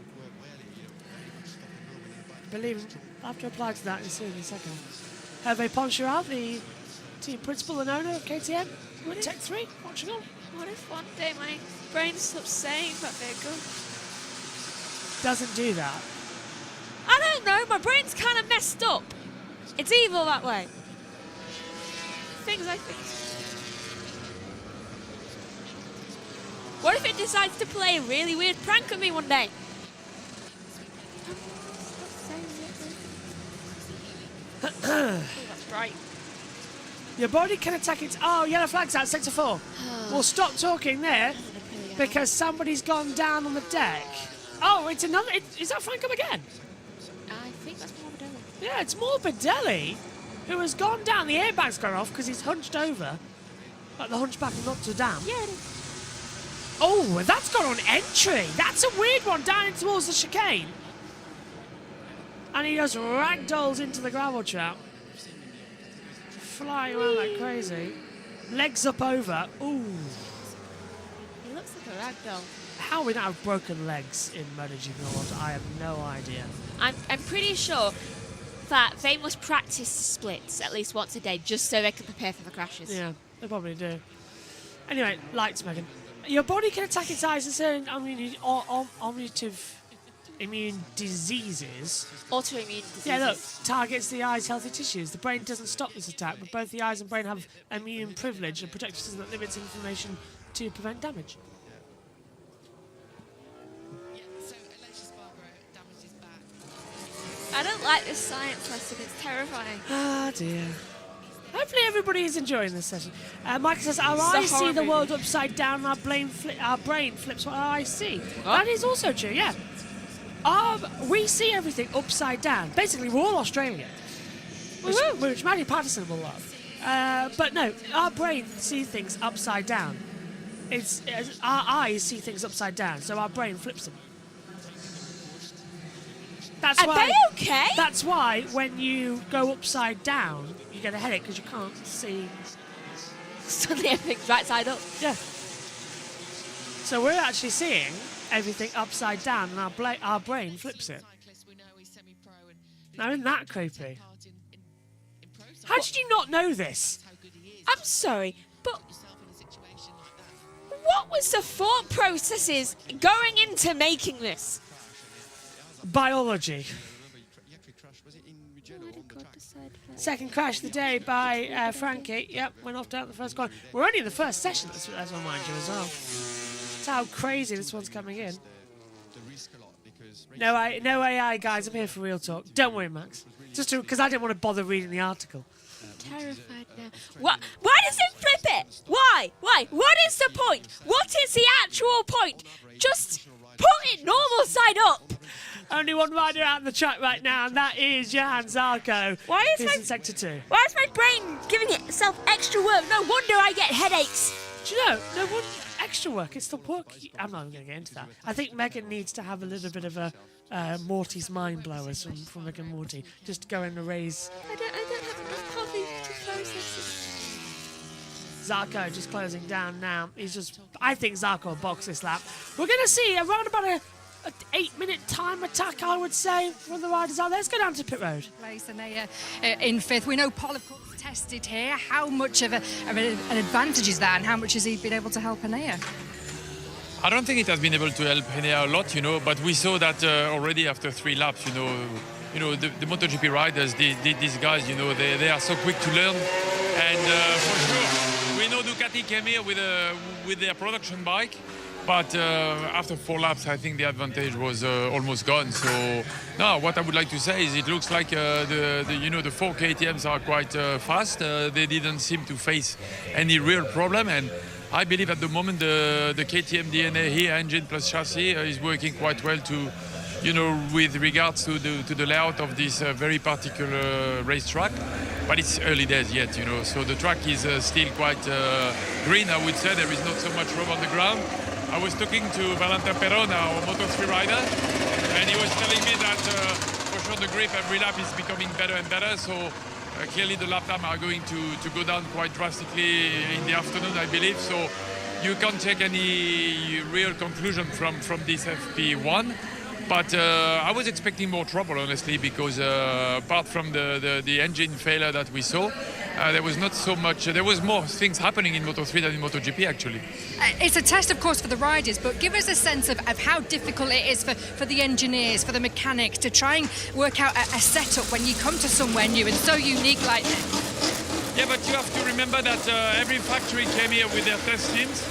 A: Believe I'll have to apply to that in a second. Hervé Poncharal, the team principal and owner of KTM, with Tech 3, watching on.
E: What if one day my brain stops saying that they're good?
A: Doesn't do that.
E: I don't know, my brain's kind of messed up. It's evil that way. Things I think. What if it decides to play a really weird prank on me one day? That's right.
A: Your body can attack its... Oh, yellow flag's out, sector 4. We'll stop talking there because somebody's gone down on the deck. Oh, it's another... Is that Franco again?
E: I think that's Morbidelli.
A: Yeah, it's Morbidelli who has gone down. The airbag's gone off because he's hunched over. Like the hunchback of Notre Dame.
E: Yeah, it is.
A: Oh, that's gone on entry. That's a weird one down towards the chicane. And he just ragdolls into the gravel trap. Flying around like crazy. Legs up over. Ooh.
E: He looks like a ragdoll.
A: How we don't have broken legs in MotoGP World, I have no idea.
E: I'm pretty sure that they must practice splits at least once a day just so they can prepare for the crashes.
A: Yeah, they probably do. Anyway, lights, Megan. Your body can attack its eyes in certain immune diseases.
E: Autoimmune diseases.
A: Yeah, look, targets the eye's healthy tissues. The brain doesn't stop this attack, but both the eyes and brain have immune privilege, a protective system that limits inflammation to prevent damage.
E: I don't like this science lesson, it's terrifying.
A: Ah, dear. Hopefully everybody is enjoying this session. Michael says, our
E: This is a
A: eyes see
E: horror
A: the
E: movie.
A: world upside down, our brain flips what our eyes see. That is also true, yeah. We see everything upside down. Basically, we're all Australian, which Maddie Patterson will love. But no, our brain sees things upside down. Our eyes see things upside down, so our brain flips them. That's why.
E: Are they okay?
A: That's why when you go upside down, you get a headache because you can't see.
E: Suddenly everything's right side up.
A: Yeah. So we're actually seeing everything upside down, and our brain flips it. Now, isn't that creepy? How did you not know this?
E: I'm sorry, but what was the thought processes going into making this?
A: Biology. Second crash of the day by Frankie. Yep, went off down the first corner. We're only in the first session, let's remind you as well. That's how crazy this one's coming in. No AI, guys. I'm here for real talk. Don't worry, Max. Just because I didn't want to bother reading the article.
E: I'm terrified now. What? Why does it flip it? Why? What is the point? What is the actual point? Just put it normal side up.
A: Only one rider out on the track right now, and that is Johan Zarco. Who's in Sector 2.
E: Why is my brain giving itself extra work? No wonder I get headaches.
A: Do you know, no one extra work, it's the work. I'm not even going to get into that. I think Megan needs to have a little bit of a Morty's mind blowers from Rick and Morty, just to go and erase.
E: I don't have enough coffee to process this.
A: Zarco just closing down now. I think Zarco will box this lap. We're going to see around about an 8-minute time attack, I would say, from the riders out there. Let's go down to pit road.
F: Place Anea in fifth. We know Paul, of course, tested here. How much of an advantage is that, and how much has he been able to help Anea?
J: I don't think it has been able to help Anea a lot, but we saw that already after 3 laps, the MotoGP riders, these guys, they are so quick to learn, and for sure, we know Ducati came here with their production bike. But after 4 laps, I think the advantage was almost gone. So now, what I would like to say is, it looks like the 4 KTMs are quite fast. They didn't seem to face any real problem, and I believe at the moment the KTM DNA here, engine plus chassis, is working quite well to, with regards to the layout of this very particular racetrack. But it's early days yet, So the track is still quite green, I would say. There is not so much rub on the ground. I was talking to Valentin Perron, our Moto3 rider, and he was telling me that for sure the grip every lap is becoming better and better. So clearly the lap time are going to go down quite drastically in the afternoon, I believe. So you can't take any real conclusion from this FP1. But I was expecting more trouble, honestly, because apart from the engine failure that we saw, there was not so much. There was more things happening in Moto3 than in MotoGP, actually.
F: It's a test, of course, for the riders, but give us a sense of how difficult it is for the engineers, for the mechanics, to try and work out a setup when you come to somewhere new and so unique like this.
J: Yeah, but you have to remember that every factory came here with their test teams,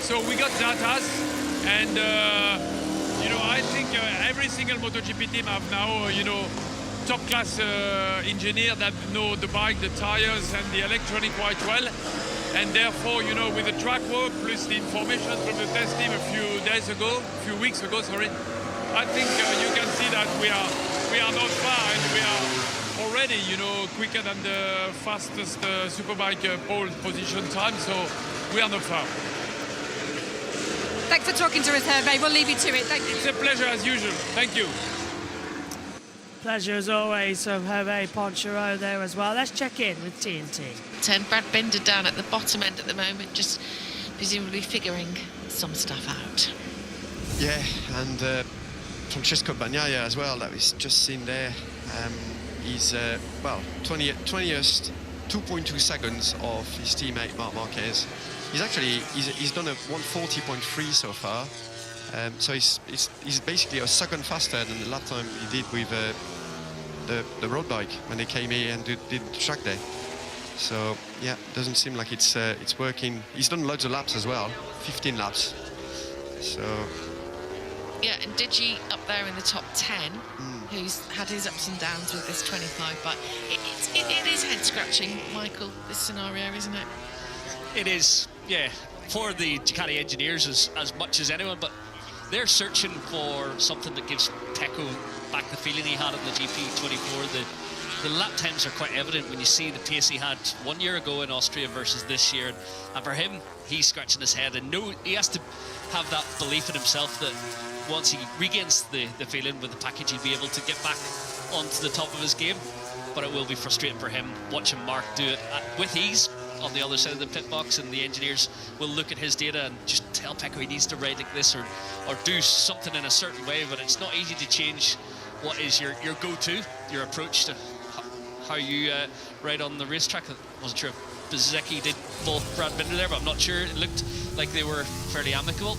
J: so we got data, and I think every single MotoGP team have now, top-class engineer that know the bike, the tires, and the electronic quite well. And therefore, with the track work plus the information from the test team a few weeks ago, I think you can see that we are not far, and we are already, quicker than the fastest Superbike pole position time. So we are not far.
F: Thanks for talking to us, Hervé. We'll leave you to it. Thank you.
J: It's a pleasure as usual. Thank you.
A: Pleasure as always from Hervé Ponchareau there as well. Let's check in with TNT.
B: 10, Brad Binder down at the bottom end at the moment, just presumably figuring some stuff out.
D: Yeah, and Francesco Bagnaia as well, that was just seen there. is, well, 20th, 2.2 seconds of his teammate Marc Marquez. He's done a 140.3 so far. So he's basically a second faster than the lap time he did with the road bike when they came here and did the track day. So yeah, doesn't seem like it's working. He's done loads of laps as well, 15 laps. So
B: yeah, and Digi up there in the top 10, who's had his ups and downs with this 25 bike. It is head scratching, Michael, this scenario, isn't it?
C: It is, yeah, for the Ducati engineers as much as anyone, but they're searching for something that gives Pecco back the feeling he had in the GP24. The lap times are quite evident when you see the pace he had 1 year ago in Austria versus this year, and for him, he's scratching his head and he has to have that belief in himself that once he regains the feeling with the package, he'll be able to get back onto the top of his game. But it will be frustrating for him watching Mark do it with ease on the other side of the pit box, and the engineers will look at his data and just tell Pecco he needs to ride like this or do something in a certain way. But it's not easy to change what is your go-to, your approach to how you ride on the racetrack. I wasn't sure if bsky did both Brad Binder there, but I'm not sure. It looked like they were fairly amicable.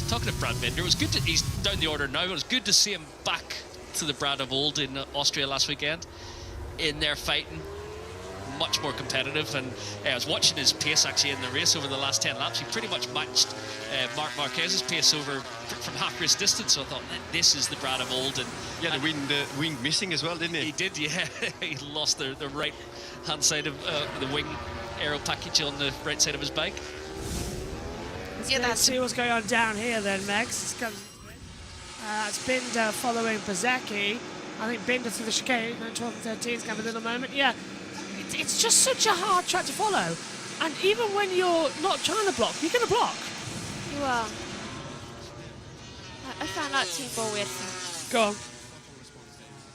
C: Talking of Brad Binder, it was good to, he's down the order now, but it was good to see him back to the Brad of old in Austria last weekend. In there fighting, much more competitive, and I was watching his pace actually in the race over the last 10 laps. He pretty much matched Marc Marquez's pace over from half race distance, so I thought, this is the Brad of old. And
D: yeah, the wing missing as well, didn't he?
C: He did, yeah. He lost the right hand side of the wing aero package on the right side of his bike.
A: Let's see what's going on down here then, Megs. It's Binder following bsky. I think Binder through the chicane, 12 and 13 is coming in a moment. Yeah, it's just such a hard track to follow. And even when you're not trying to block, you're going to block.
E: You are. I found out Team 4 weird thing.
A: Go on.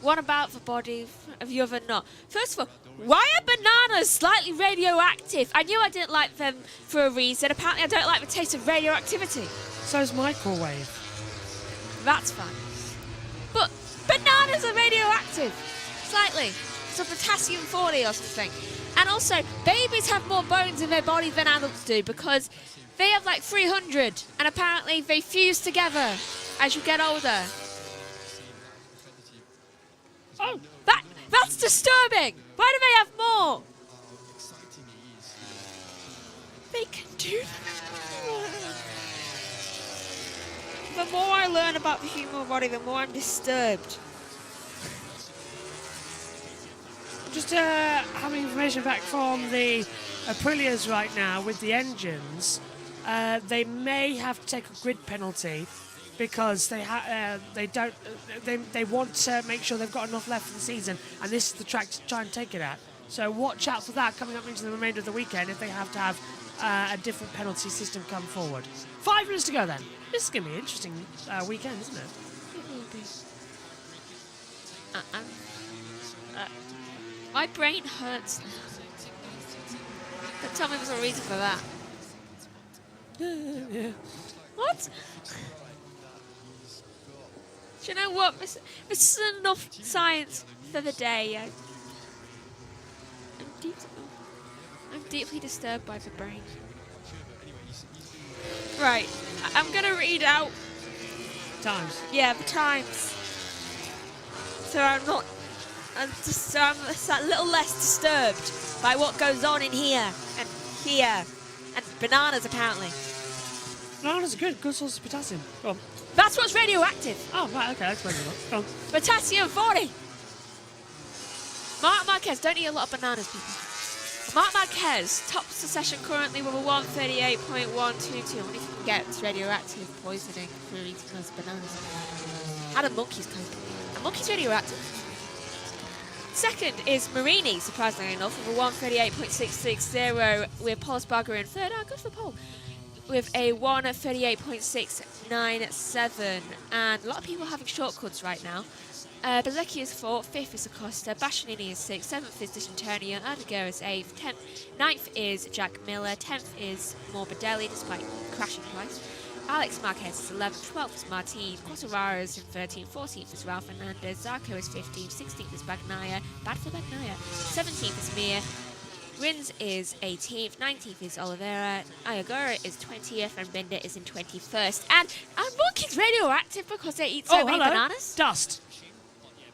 E: One about the body, the other not. First of all, why are bananas slightly radioactive? I knew I didn't like them for a reason. Apparently I don't like the taste of radioactivity.
A: So's microwave.
E: That's fine. But bananas are radioactive. Slightly. So potassium 40 or something. And also, babies have more bones in their body than adults do because they have like 300. And apparently they fuse together as you get older. Oh, that's disturbing. Why do they have more? They can do that. The more I learn about the human body, the more I'm disturbed.
A: Just having information back from the Aprilias right now with the engines. They may have to take a grid penalty because they want to make sure they've got enough left for the season, and this is the track to try and take it at. So watch out for that coming up into the remainder of the weekend if they have to have a different penalty system come forward. 5 minutes to go then. This is going to be an interesting weekend, isn't it?
E: It will be. My brain hurts now. But tell me there's a reason for that.
A: Yeah.
E: What? Do you know what? This is enough science for the day. I'm deeply disturbed by the brain. Right, I'm gonna read out
A: Times.
E: Yeah, the times. So I'm not. I'm just a little less disturbed by what goes on in here and here and bananas apparently.
A: Bananas are good. Good source of potassium. Go on.
E: That's what's radioactive.
A: Oh, right, okay, that's very good. Go on.
E: Potassium 40. Marc Marquez, don't eat a lot of bananas, people. Marc Marquez tops the session currently with a 138.122. I wonder if you can get radioactive poisoning for eating those bananas. How do monkeys cope? Are monkeys radioactive? Second is Marini, surprisingly enough, with a 138.660 with Paul Sparger in third. Good for Paul. With a 138.697. And a lot of people having shortcuts right now. Bsky is 4th, 5th is Acosta, Bastianini is 6th, 7th is D'Antonio, Erdiger is 8th, 9th is Jack Miller, 10th is Morbidelli, despite crashing twice. Alex Marquez is 11th, 12th is Martin, Quartararo is in 13th, 14th is Ralph Fernandez, Zarco is 15th, 16th is Bagnaia, bad for Bagnaia, 17th is Mir, Rins is 18th, 19th is Oliveira, Ayagura is 20th, and Binder is in 21st. And our monkey's radioactive because they eat so many bananas.
A: Dust.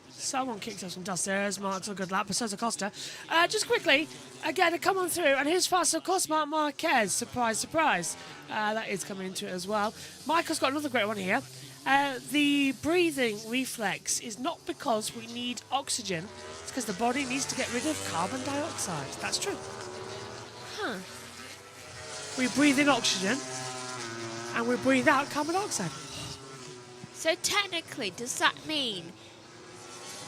A: Someone kicked us some dust there as Mark's a good lap, but so's Acosta. Just quickly, again, come on through, and who's fast? Of course, Marc Marquez. Surprise, surprise. That is coming into it as well. Michael's got another great one here. The breathing reflex is not because we need oxygen, it's because the body needs to get rid of carbon dioxide. That's true.
E: Huh.
A: We breathe in oxygen, and we breathe out carbon dioxide.
E: So technically, does that mean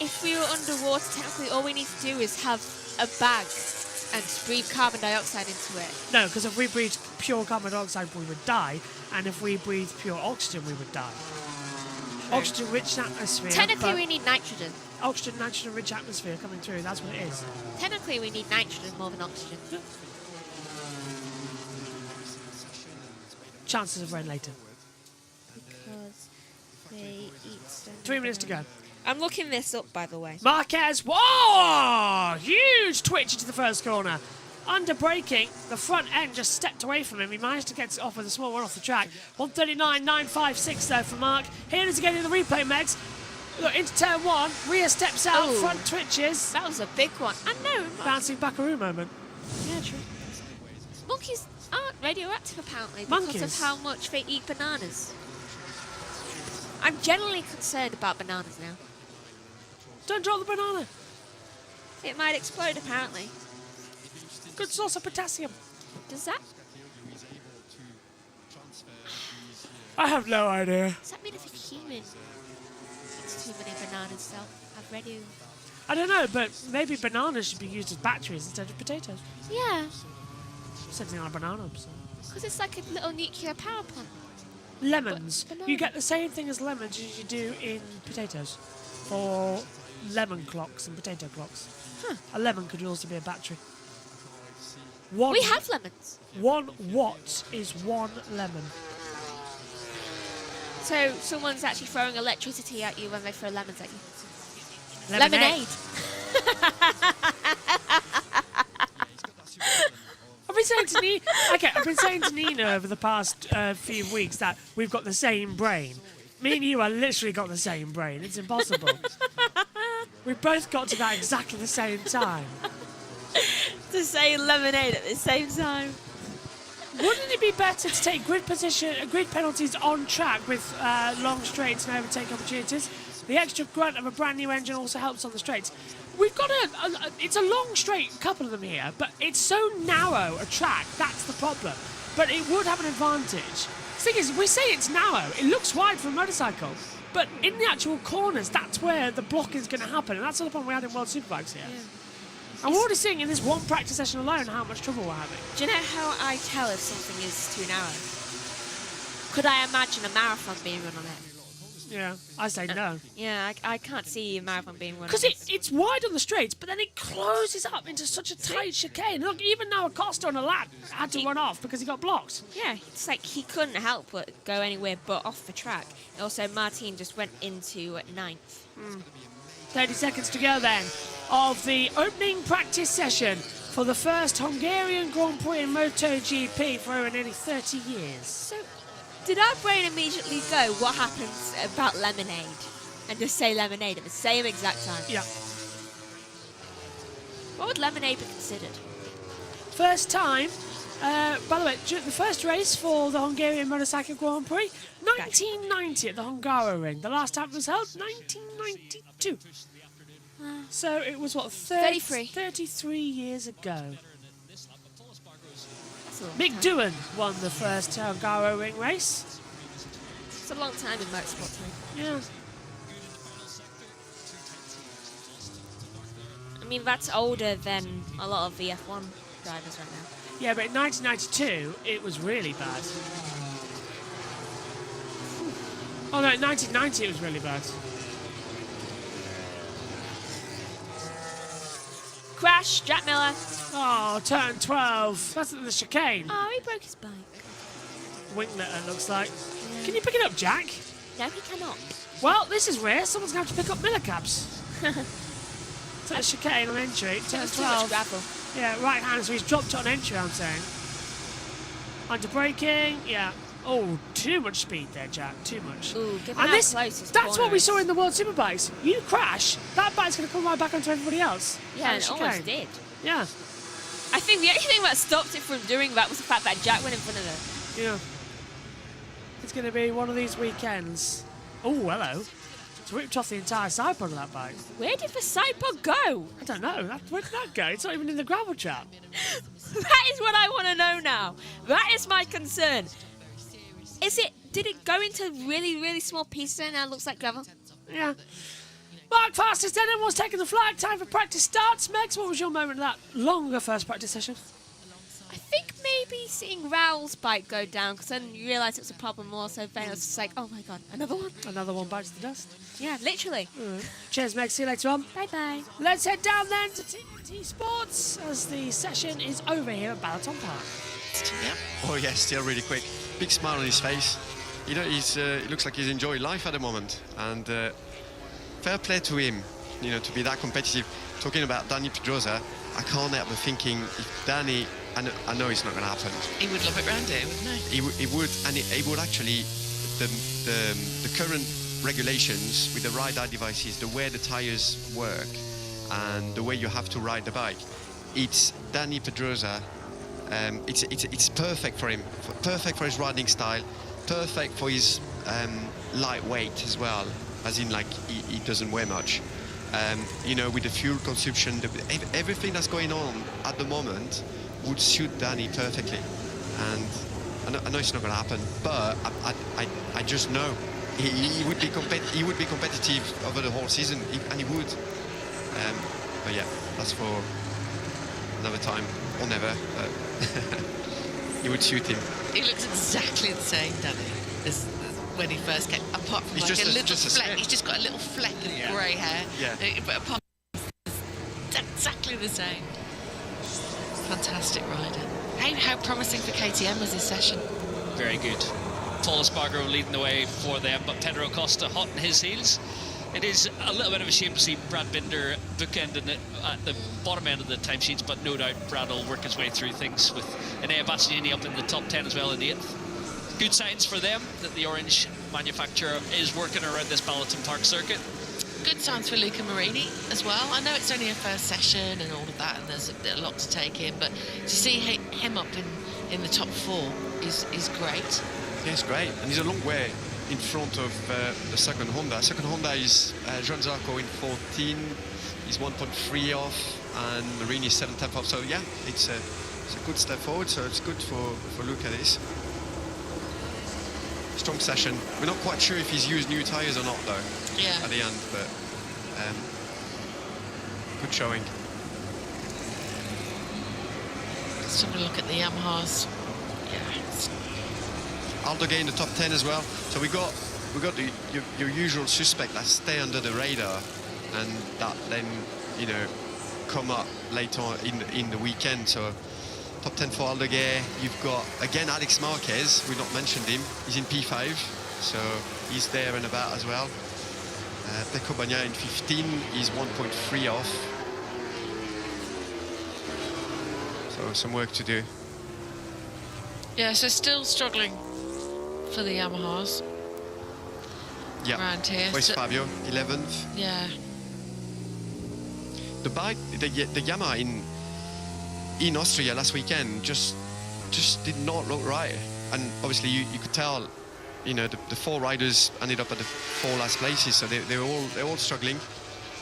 E: if we were underwater, technically all we need to do is have a bag and breathe carbon dioxide into it?
A: No, because if we breathed pure carbon dioxide, we would die, and if we breathed pure oxygen, we would die. Oxygen-rich atmosphere.
E: Technically, we need nitrogen.
A: Oxygen, nitrogen-rich atmosphere coming through. That's what it is.
E: Technically, we need nitrogen more than oxygen.
A: Chances of rain later.
E: Because they eat so
A: 3 minutes to go.
E: I'm looking this up, by the way.
A: Marquez, whoa! Huge twitch into the first corner. Under braking, the front end just stepped away from him. He managed to get it off with a small one off the track. 139.956 though for Mark. Here it is again in the replay, Megs. Look, into turn one, rear steps out, front twitches.
E: That was a big one. I know.
A: Bouncing buckaroo moment.
E: Yeah, true. Monkeys aren't radioactive, apparently,
A: Monkeys?
E: because of how much they eat bananas. I'm generally concerned about bananas now.
A: Don't drop the banana.
E: It might explode, apparently.
A: Good source of potassium.
E: Does that?
A: I have no idea.
E: Does that mean if a human eats too many bananas, they'll have radio?
A: I don't know, but maybe bananas should be used as batteries instead of potatoes.
E: Yeah,
A: Something on a banana. So.
E: because it's like a little nuclear power plant.
A: Lemons.
E: But
A: You get the same thing as lemons as you do in potatoes. For lemon clocks and potato clocks.
E: Huh.
A: A lemon could also be a battery.
E: We have lemons.
A: 1 watt is 1 lemon.
E: So someone's actually throwing electricity at you when they throw lemons at you.
A: Lemonade. I've been saying to Nina over the past few weeks that we've got the same brain. Me and you are literally got the same brain. It's impossible. We both got to that exactly the same time.
E: To say lemonade at the same time.
A: Wouldn't it be better to take grid penalties on track with long straights and overtake opportunities? The extra grunt of a brand new engine also helps on the straights. We've got it's a long straight, couple of them here, but it's so narrow a track, that's the problem. But it would have an advantage. The thing is, we say it's narrow, it looks wide for a motorcycle, but in the actual corners, that's where the block is going to happen, and that's the problem we had in World Superbikes here. Yeah. And we're already seeing in this one practice session alone how much trouble we're having.
E: Do you know how I tell if something is too narrow? Could I imagine a marathon being run on it?
A: Yeah, I say no.
E: Yeah, I can't see a marathon being run on
A: Because
E: it.
A: it's wide on the straights, but then it closes up into such a tight chicane. Look, even now Acosta on a lap had to run off because he got blocked.
E: Yeah, it's like he couldn't help but go anywhere but off the track. Also, Martin just went into 9th.
A: 30 seconds to go then of the opening practice session for the first Hungarian Grand Prix in MotoGP for over nearly 30 years.
E: So, did our brain immediately go, what happens about lemonade? And just say lemonade at the same exact time?
A: Yeah.
E: What would lemonade be considered?
A: First time, by the way, the first race for the Hungarian Motorcycle Grand Prix, 1990 at the Hungaroring. The last time it was held, 1992. So it was, what, 33 years ago. Mick Doohan won the first Hungaroring race.
E: It's a long time in motorsport time.
A: Yeah.
E: I mean, that's older than a lot of the F1 drivers right now.
A: Yeah, but in 1992, it was really bad. Oh no, in 1990 it was really bad.
E: Crash, Jack Miller.
A: Oh, turn 12. That's at the chicane.
E: Oh, he broke his bike.
A: winglet, it looks like. Can you pick it up, Jack?
E: No, he cannot.
A: Well, this is rare. Someone's going to have to pick up Millicabs. To the chicane on entry. Turn
E: Too much
A: 12.
E: gravel.
A: Yeah, right hand, so he's dropped it on entry, I'm saying. Under braking, yeah. Oh, too much speed there, Jack. Too much.
E: Ooh, given
A: and
E: how
A: this,
E: close his
A: that's what we
E: corner
A: saw
E: is.
A: in the World Superbikes. You crash, that bike's going to come right back onto everybody else.
E: Yeah,
A: And
E: and it almost did.
A: Yeah,
E: I think the only thing that stopped it from doing that was the fact that Jack went in front of him.
A: yeah. It's going to be one of these weekends. Oh, hello. It's ripped off the entire side pod of that bike.
E: Where did the side pod go?
A: I don't know. Where did that go? It's not even in the gravel trap.
E: That is what I want to know now. That is my concern. Did it go into really, really small pieces and now it looks like gravel?
A: Yeah. Mark fastest then was taking the flag. Time for practice starts. Megs, what was your moment of that longer first practice session?
E: I think maybe seeing Raoul's bike go down because then you realise it was a problem more. So then it was just like, oh my god, another one?
A: Another one bites the dust.
E: Yeah, literally.
A: Cheers, Meg. See you later on.
E: Bye bye.
A: Let's head down then to TNT Sports as the session is over here at Balaton Park.
B: Yeah.
D: Oh yeah, still really quick. Big smile on his face. You know, he looks like he's enjoying life at the moment. And fair play to him, you know, to be that competitive. Talking about Danny Pedrosa, I can't help but thinking if Danny, I know it's not going to happen.
B: He would love it round here, wouldn't he?
D: He would, and he would actually, the current regulations with the ride-out devices, the way the tires work, and the way you have to ride the bike, it's Danny Pedrosa. It's perfect for him, perfect for his riding style, perfect for his lightweight as well, as in like he doesn't weigh much. You know, with the fuel consumption, everything that's going on at the moment would suit Danny perfectly. And I know it's not going to happen, but I just know he would be competitive over the whole season, and he would. But yeah, that's for another time or never. He would suit him.
B: He looks exactly the same, Danny, as when he first came. Apart from
D: He's
B: like
D: just
B: a
D: a-
B: little
D: just a
B: fleck,
D: speck.
B: he's just got a little fleck of
C: Yeah.
B: grey hair.
D: Yeah.
B: But apart from exactly the same. Fantastic rider. How promising for KTM was this session?
C: Very good. Paul Espargaro leading the way for them, but Pedro Costa hot in his heels. It is a little bit of a shame to see Brad Binder bookending it at the bottom end of the timesheets, but no doubt Brad will work his way through things with Enea Bastianini up in the top 10 as well in the 8th. Good signs for them that the Orange manufacturer is working around this Balaton Park circuit.
B: Good signs for Luca Marini as well. I know it's only a first session and all of that, and there's a lot to take in, but to see him up in the top 4 is great.
D: Yeah, it's great, and he's a long way in front of the second Honda. Second Honda is Joan Zarco in 14. He's 1.3 off, and Marini is 7/10 off. So yeah, it's a good step forward. So it's good for Luca. This strong session. We're not quite sure if he's used new tires or not though.
B: Yeah.
D: At the end, but good showing.
B: Let's have a look at the Yamahas. Yeah.
D: Aldoga in the top 10 as well. So we got your usual suspect that stay under the radar, and that then come up later in the weekend. So top 10 for Aldoga. You've got again Alex Marquez. We've not mentioned him. He's in P5, so he's there and about as well. Pecco Bagnaia in 15. He's 1.3 off. So some work to do.
B: Yeah, so still struggling for the Yamahas around here.
D: Where's
B: So-
D: Fabio? 11th.
B: Yeah.
D: The bike, the Yamaha in Austria last weekend just did not look right, and obviously you could tell, the 4 riders ended up at the 4 last places, so they're all struggling,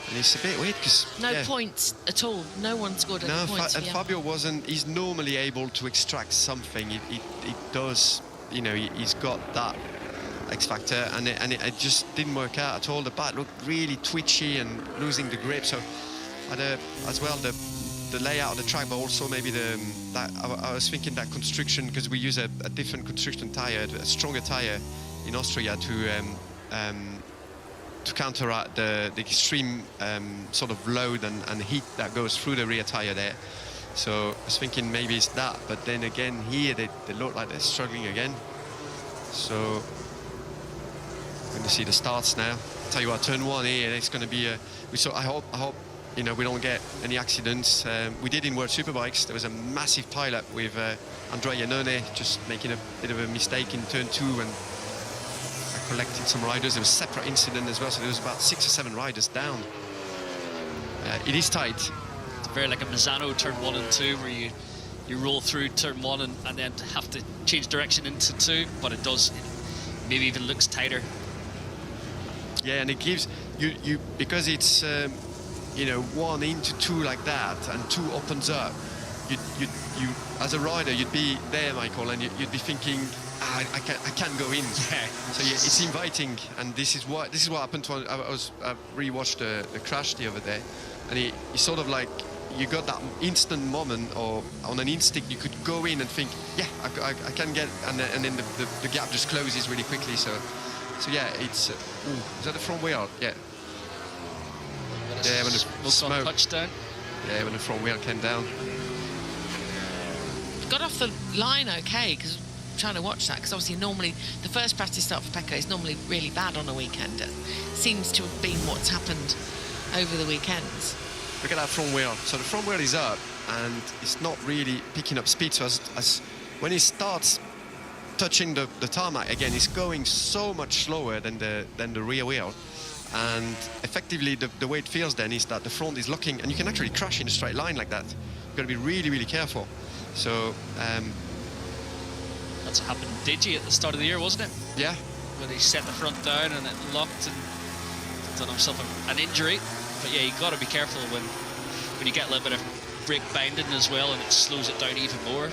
D: and it's a bit weird because
B: No points at all. No one scored any points.
D: and
B: for
D: Fabio wasn't. He's normally able to extract something. It does, he's got that X factor, and it just didn't work out at all. The bike looked really twitchy and losing the grip. So, as well the layout of the track, but also maybe I was thinking that constriction, because we use a different constriction tire, a stronger tire in Austria to counteract the extreme sort of load and heat that goes through the rear tire there. So I was thinking maybe it's that, but then again here they look like they're struggling again. So we're going to see the starts now. Tell you what, turn 1 here, it's going to be I hope you know, we don't get any accidents. We did in World Superbikes. There was a massive pile-up with Andrea Iannone just making a bit of a mistake in turn 2 and collected some riders. There was a separate incident as well, so there was about 6 or 7 riders down. It is tight.
C: It's very like a Misano turn 1 and 2, where you roll through turn 1 and then have to change direction into 2, but it does maybe even looks tighter.
D: Yeah, and it gives you because it's you know, 1 into 2 like that, and 2 opens up. You as a rider, you'd be there, Michael, and you'd be thinking, I can't go in.
C: Yeah.
D: So yeah, it's inviting, and this is what happened to. I rewatched the crash the other day, and it sort of like, you got that instant moment, or on an instinct you could go in and think, yeah, I can get, and then the gap just closes really quickly. So yeah, it's is that the front wheel? Yeah. Yeah, when the smoke
C: touchdown.
D: Yeah, when the front wheel came down.
B: Got off the line okay, because I'm trying to watch that, because obviously normally the first practice start for Pecco is normally really bad on a weekend. It seems to have been what's happened over the weekends.
D: Look at that front wheel. So the front wheel is up and it's not really picking up speed. So as when it starts touching the tarmac again, it's going so much slower than the rear wheel. And effectively the way it feels then is that the front is locking, and you can actually crash in a straight line like that. You've got to be really, really careful. So
C: that's what happened to Digi at the start of the year, wasn't it?
D: Yeah.
C: When he set the front down and it locked and done himself an injury. But yeah, you got to be careful when you get a little bit of brake binding as well, and it slows it down even more.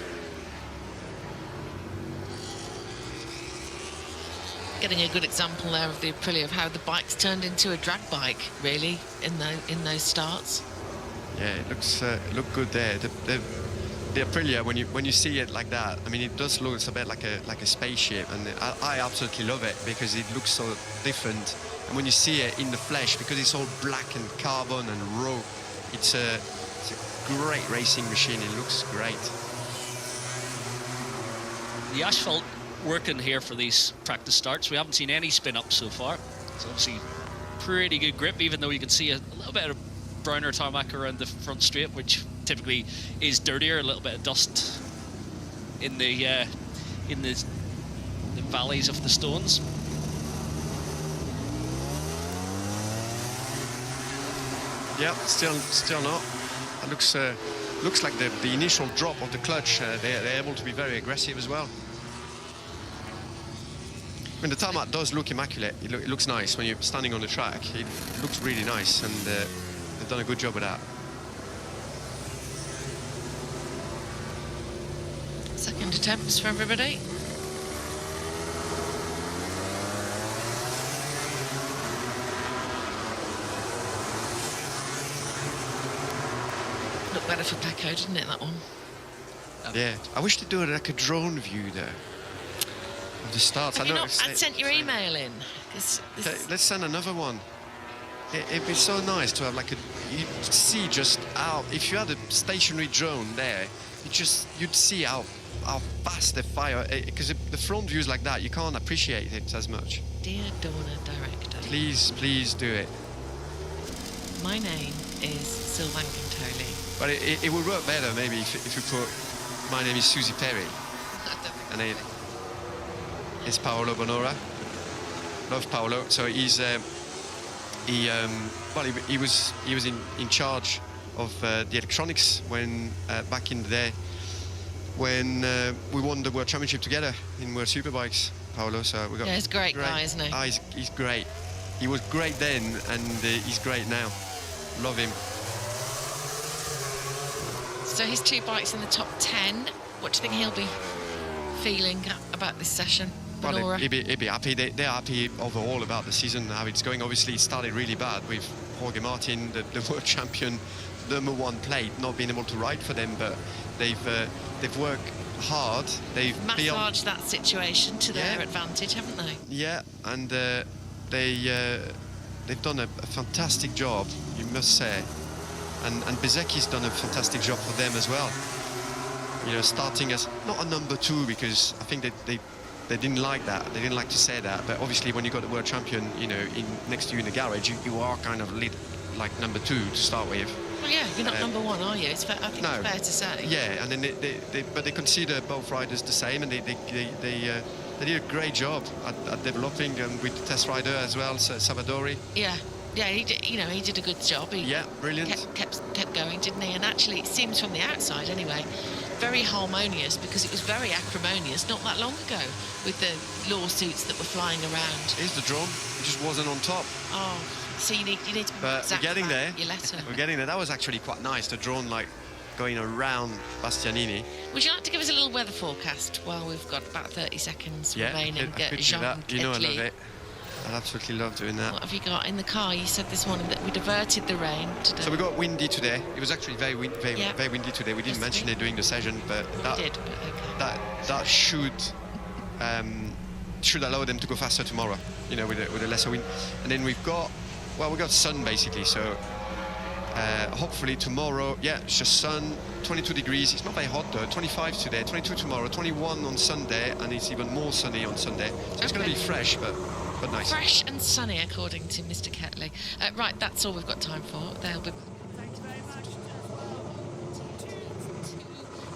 B: Getting a good example there of the Aprilia, of how the bike's turned into a drag bike, really, in those starts.
D: Yeah, it looks look good there. The Aprilia, when you see it like that, I mean, it does look a bit like a spaceship, and I absolutely love it because it looks so different. And when you see it in the flesh, because it's all black and carbon and raw, it's a great racing machine. It looks great.
C: The asphalt working here for these practice starts. We haven't seen any spin up so far. It's obviously pretty good grip, even though you can see a little bit of browner tarmac around the front straight, which typically is dirtier. A little bit of dust in the valleys of the stones.
D: Yeah, still not. It looks like the initial drop of the clutch. They're able to be very aggressive as well. I mean, the tarmac does look immaculate. It looks nice when you're standing on the track. It looks really nice, and they've done a good job with that.
B: Second attempts for everybody. Looked better for Pecco, didn't it, that one?
D: Yeah, I wish they'd do it like a drone view there. The starts.
B: Have you not sent your email in?
D: Okay, let's send another one. It'd be so nice to have like you see just how, if you had a stationary drone there, you'd see how fast they fire, because the front views like that, you can't appreciate it as much.
B: Dear Dorna Director,
D: please do it.
B: My name is Sylvain Cantoli.
D: But it would work better maybe if you put, my name is Susie Perry, and it's Paolo Bonora. Love Paolo. So he was in charge of the electronics when back in the day when we won the World Championship together in World Superbikes. Paolo. So we got.
B: Yeah, he's a great guy, isn't he?
D: He's great. He was great then, and he's great now. Love him.
B: So his 2 bikes in the top 10. What do you think he'll be feeling about this session?
D: Well, he'd be happy. They're happy overall about the season, how it's going. Obviously, it started really bad with Jorge Martin, the world champion, #1 plate, not being able to ride for them. But they've worked hard. They've
B: massaged that situation to their advantage, haven't they?
D: Yeah, and they've done a fantastic job, you must say. And Bezzecchi's done a fantastic job for them as well. You know, starting as not a #2, because I think that they didn't like that. They didn't like to say that. But obviously, when you got the world champion, you know, next to you in the garage, you are kind of like number 2 to start with.
B: Well, yeah, you're not number 1, are you? It's fair, I think it's fair to say.
D: Yeah, and then but they consider both riders the same, and they did a great job at developing with the test rider as well, Salvadori.
B: Yeah, he did, you know, he did a good job. He
D: brilliant.
B: Kept going, didn't he? And actually, it seems from the outside anyway, very harmonious, because it was very acrimonious not that long ago with the lawsuits that were flying around.
D: Here's the drone. It just wasn't on top.
B: Oh, so you need to.
D: But we're getting there.
B: Your letter.
D: We're getting there. That was actually quite nice. The drone like going around Bastianini.
B: Would you like to give us a little weather forecast while we've got about 30 seconds remaining?
D: I could do that. You know I love it. I absolutely love doing that.
B: What have you got in the car? You said this morning that we diverted the rain today.
D: So we got windy today. It was actually very windy today. We didn't mention it during the session, but that should allow them to go faster tomorrow. You know, with a lesser wind. And then we've got sun basically. So hopefully tomorrow, it's just sun. 22 degrees. It's not very hot though. 25 today, 22 tomorrow, 21 on Sunday, and it's even more sunny on Sunday. So it's going to be fresh, but nice.
B: Fresh and sunny, according to Mr. Ketley. Right, that's all we've got time for. They'll be...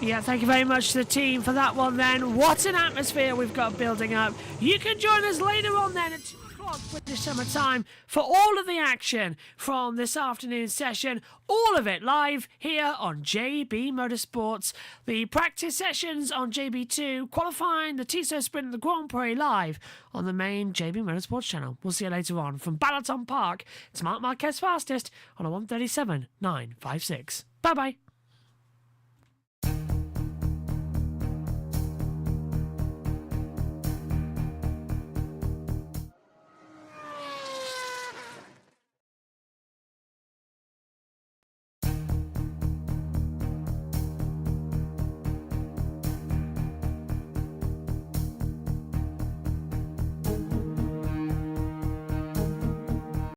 A: Yeah, thank you very much to the team for that one then. What an atmosphere we've got building up. You can join us later on then at 2 o'clock British Summer Time for all of the action from this afternoon session. All of it live here on JB Motorsports. The practice sessions on JB2, qualifying the Tissot Sprint and the Grand Prix live on the main JB Motorsports channel. We'll see you later on. From Balaton Park, it's Marquez fastest on a 137.956. Bye-bye.